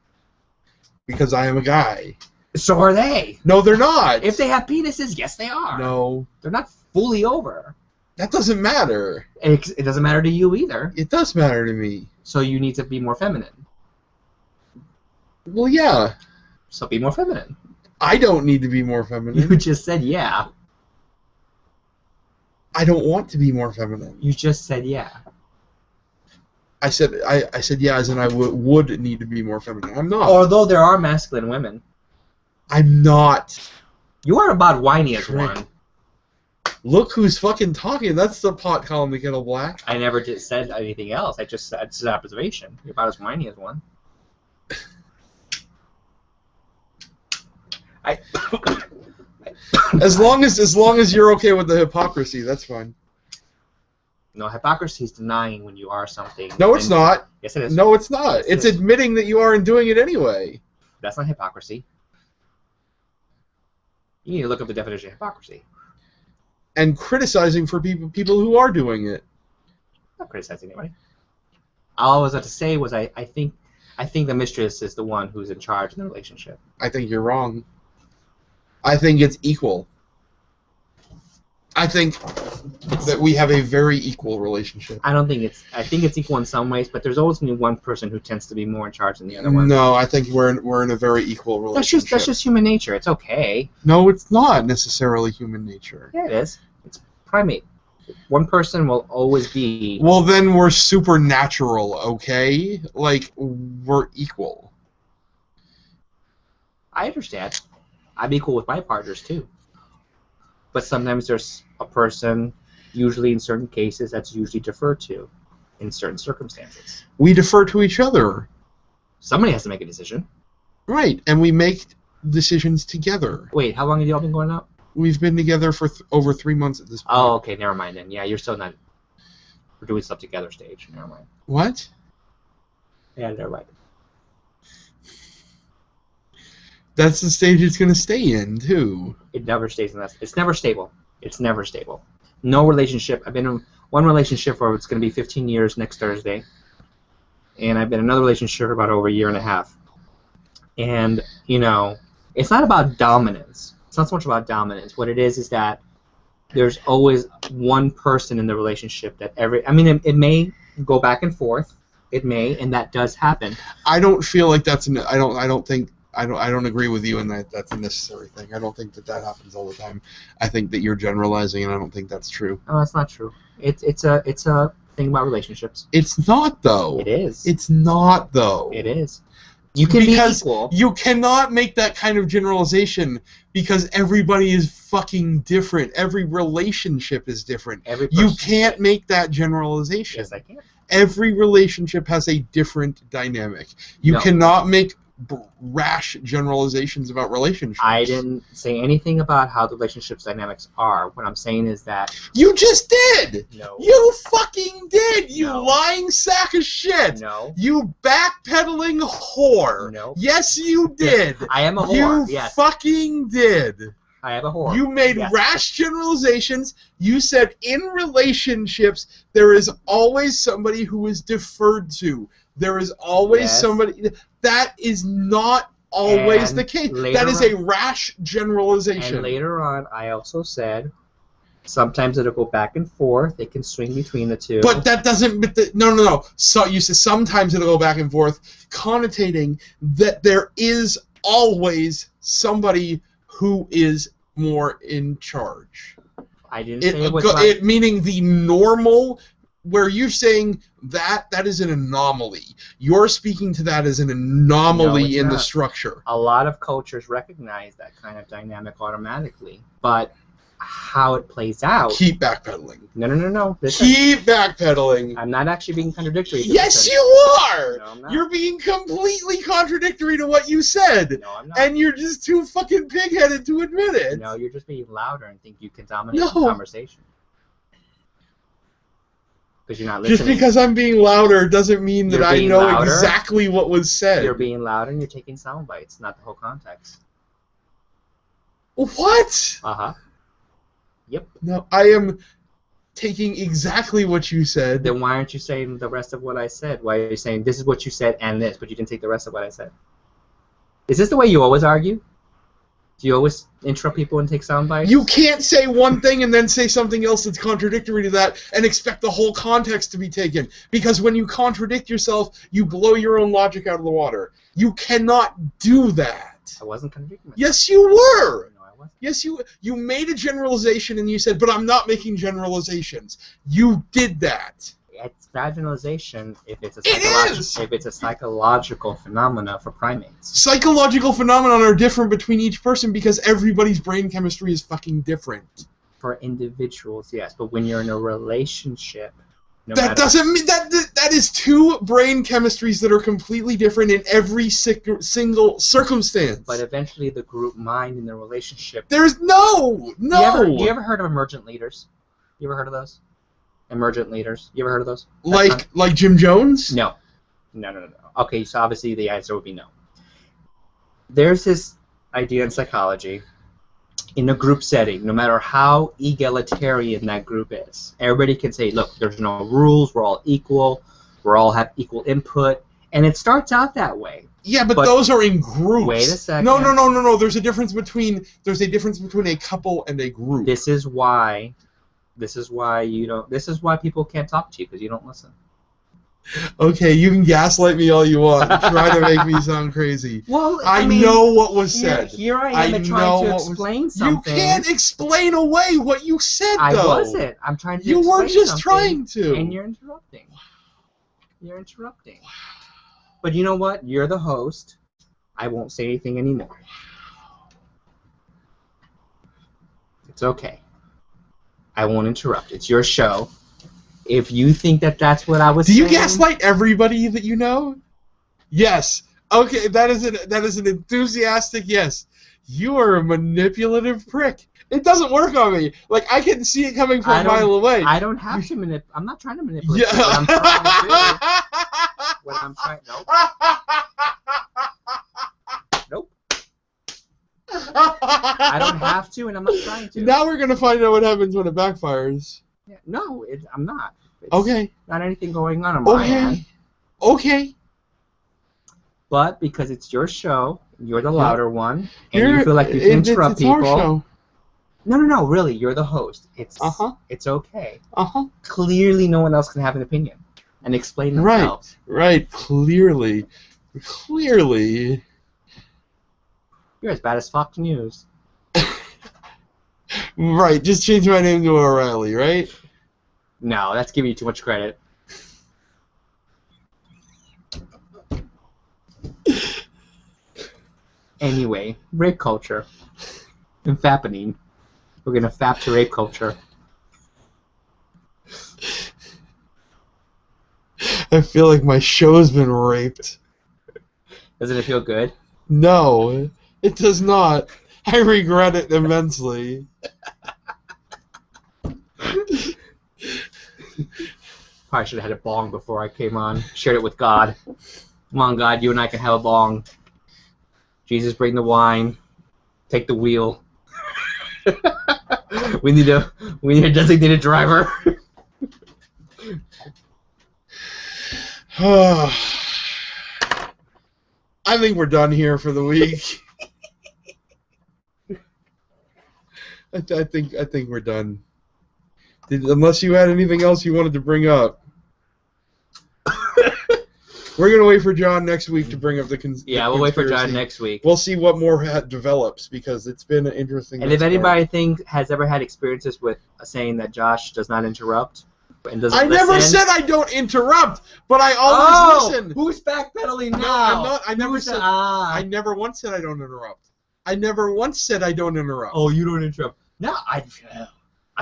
Because I am a guy. So are they. No, they're not. If they have penises, yes, they are. No. They're not fully over. That doesn't matter. It doesn't matter to you either. It does matter to me. So you need to be more feminine. Well, yeah. So be more feminine. I don't need to be more feminine. You just said yeah. I don't want to be more feminine. You just said yeah. I said yeah, as in I would need to be more feminine. I'm not. Although there are masculine women. I'm not. You are about whiny as one. Look who's fucking talking. That's the pot calling the kettle black. I never just said anything else. I just said it's an observation. You're about as whiny as one. As long as you're okay with the hypocrisy, that's fine. No, hypocrisy is denying when you are something. No, it's not. Yes, it is. No, it's not. Yes, It's it is. admitting that you aren't doing it anyway. That's not hypocrisy. You need to look up the definition of hypocrisy. And criticizing for people who are doing it. I'm not criticizing anybody. All I was about to say was I think the mistress is the one who's in charge in the relationship. I think you're wrong. I think it's equal. I think that we have a very equal relationship. I think it's equal in some ways, but there's always going to be one person who tends to be more in charge than the other one. No, I think we're in a very equal relationship. That's just human nature. It's okay. No, it's not necessarily human nature. Yeah, it is. It's primate. One person will always be... Well, then we're supernatural, okay? Like, we're equal. I understand. I'm equal with my partners, too. But sometimes there's a person, usually in certain cases, that's usually deferred to in certain circumstances. We defer to each other. Somebody has to make a decision. Right, and we make decisions together. Wait, how long have y'all been going out? We've been together for over 3 months at this point. Oh, okay, never mind then. Yeah, you're still not... We're doing stuff together stage. Never mind. What? Yeah, never mind. That's the stage it's going to stay in, too. It never stays in that. It's never stable. It's never stable. No relationship. I've been in one relationship for it's going to be 15 years next Thursday. And I've been in another relationship for about over a year and a half. And, you know, it's not about dominance. It's not so much about dominance. What it is that there's always one person in the relationship that I mean, it may go back and forth. It may, and that does happen. I don't feel like that's I don't agree with you in that that's a necessary thing. I don't think that happens all the time. I think that you're generalizing, and I don't think that's true. Oh, that's not true. It's a thing about relationships. It's not, though. It is. It's not, though. It is. You can be equal. You cannot make that kind of generalization because everybody is fucking different. Every relationship is different. You can't make that generalization. Yes, I can. Every relationship has a different dynamic. You cannot make rash generalizations about relationships. I didn't say anything about how the relationship's dynamics are. What I'm saying is that... You just did! No. You fucking did, you lying sack of shit! No. You backpedaling whore! No. Yes, you did! I am a whore, You fucking did! I am a whore. You made rash generalizations. You said in relationships there is always somebody who is deferred to. There is always somebody... That is not always the case. That is a rash generalization. And later on, I also said sometimes it'll go back and forth. It can swing between the two. But that doesn't... No. So you said sometimes it'll go back and forth, connotating that there is always somebody who is more in charge. I didn't say it was meaning the normal... Where you're saying that is an anomaly. You're speaking to that as an anomaly in the structure. A lot of cultures recognize that kind of dynamic automatically, but how it plays out... Keep backpedaling. No. Keep backpedaling. I'm not actually being contradictory. Yes, you are! No, I'm not. You're being completely contradictory to what you said. No, I'm not. And you're just too fucking pig-headed to admit it. No, you're just being louder and think you can dominate the conversation. Because you're not listening. Just because I'm being louder doesn't mean that I know exactly what was said. You're being louder and you're taking sound bites, not the whole context. What? Uh-huh. Yep. No, I am taking exactly what you said. Then why aren't you saying the rest of what I said? Why are you saying this is what you said and this, but you didn't take the rest of what I said? Is this the way you always argue? Do you always interrupt people and take sound bites? You can't say one thing and then say something else that's contradictory to that and expect the whole context to be taken. Because when you contradict yourself, you blow your own logic out of the water. You cannot do that. I wasn't contradicting myself. Yes, you were. No, I wasn't. Yes, you made a generalization and you said, but I'm not making generalizations. You did that. It's bad generalization if it's a psychological phenomena for primates. Psychological phenomena are different between each person because everybody's brain chemistry is fucking different. For individuals, yes, but when you're in a relationship, doesn't mean that is two brain chemistries that are completely different in every single circumstance. But eventually, the group mind in the relationship. There's no. You ever heard of emergent leaders? You ever heard of those? Emergent leaders. You ever heard of those? Like Jim Jones? No. Okay, so obviously the answer would be no. There's this idea in psychology, in a group setting, no matter how egalitarian that group is, everybody can say, look, there's no rules, we're all equal, we all have equal input, and it starts out that way. Yeah, but those are in groups. Wait a second. No. There's a difference between a couple and a group. This is why people can't talk to you because you don't listen. Okay, you can gaslight me all you want. Try to make me sound crazy. Well, I mean, know what was said. Here I am trying to explain something. You can't explain away what you said, though. I wasn't. I'm trying to explain You were just something, trying to. And you're interrupting. You're interrupting. But you know what? You're the host. I won't say anything anymore. It's okay. I won't interrupt. It's your show. If you think that that's what I was saying... Do you gaslight everybody that you know? Yes. Okay, that is an enthusiastic yes. You are a manipulative prick. It doesn't work on me. Like, I can see it coming from a mile away. I don't have to manipulate. I'm not trying to manipulate. Yeah. What I'm trying to do... What I'm trying... Nope. I don't have to, and I'm not trying to. Now we're going to find out what happens when it backfires. Yeah, no, I'm not. It's okay. Not anything going on my end. Okay. But because it's your show, you're the louder one, and you feel like you can interrupt people. It's our show. No, really, you're the host. It's okay. Clearly, no one else can have an opinion and explain themselves. Right. Clearly. You're as bad as Fox News. Right. Just change my name to O'Reilly, right? No, that's giving you too much credit. Anyway, rape culture. And fappening. We're gonna fap to rape culture. I feel like my show's been raped. Doesn't it feel good? No, it does not. I regret it immensely. Probably should have had a bong before I came on. Shared it with God. Come on, God, you and I can have a bong. Jesus, bring the wine. Take the wheel. we need a designated driver. I think we're done here for the week. I think we're done. Unless you had anything else you wanted to bring up. We're going to wait for John next week to bring up the conspiracy. Yeah, we'll wait for John next week. We'll see what more develops, because it's been an interesting... And if anybody has ever had experiences with saying that Josh does not interrupt and doesn't listen... never said I don't interrupt, but I always listen. Who's backpedaling now? No, I'm not. I never once said I don't interrupt. I never once said I don't interrupt. Oh, you don't interrupt. No, I'm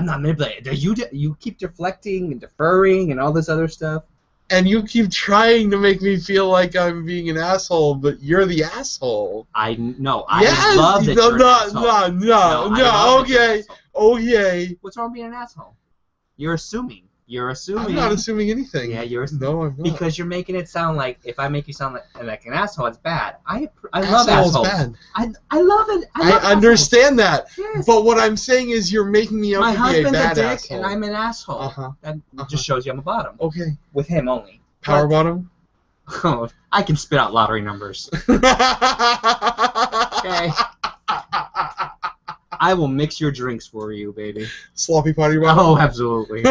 not manipulating. You keep deflecting and deferring and all this other stuff. And you keep trying to make me feel like I'm being an asshole, but you're the asshole. I love that you're an asshole. No, okay. What's wrong with being an asshole? You're assuming. I'm not assuming anything. Yeah, you're assuming. No, I'm not. Because you're making it sound like, if I make you sound like an asshole, it's bad. I love assholes. Bad. I love it. I understand that. Yes. But what I'm saying is you're making me out to be a bad dick asshole. And I'm an asshole. That just shows you I'm a bottom. Okay. With him only. Power bottom? Oh, I can spit out lottery numbers. Okay. I will mix your drinks for you, baby. Sloppy potty bottom? Oh, absolutely.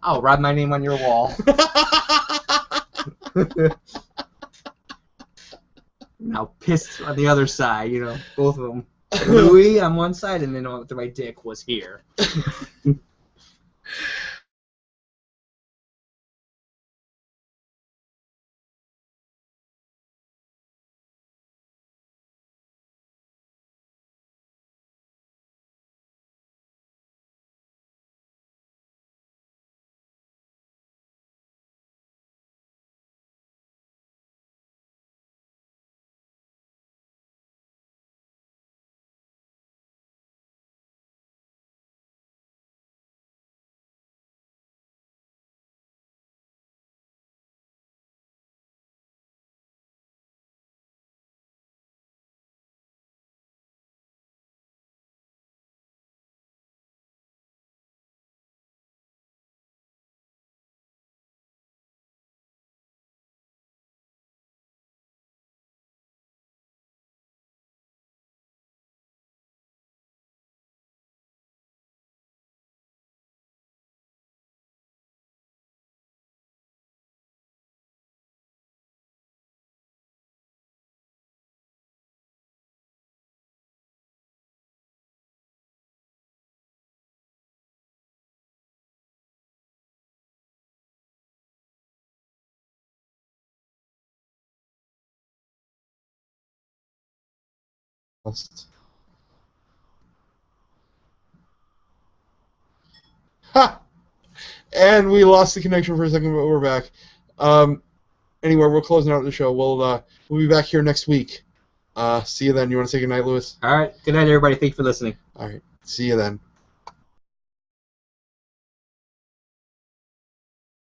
I'll write my name on your wall. Now piss on the other side, both of them. Louis on one side, and then my dick was here. Ha! And we lost the connection for a second, but we're back. Anyway, we're closing out the show. We'll be back here next week. See you then. You want to say goodnight, Lewis? All right. Good night, everybody. Thank you for listening. All right. See you then.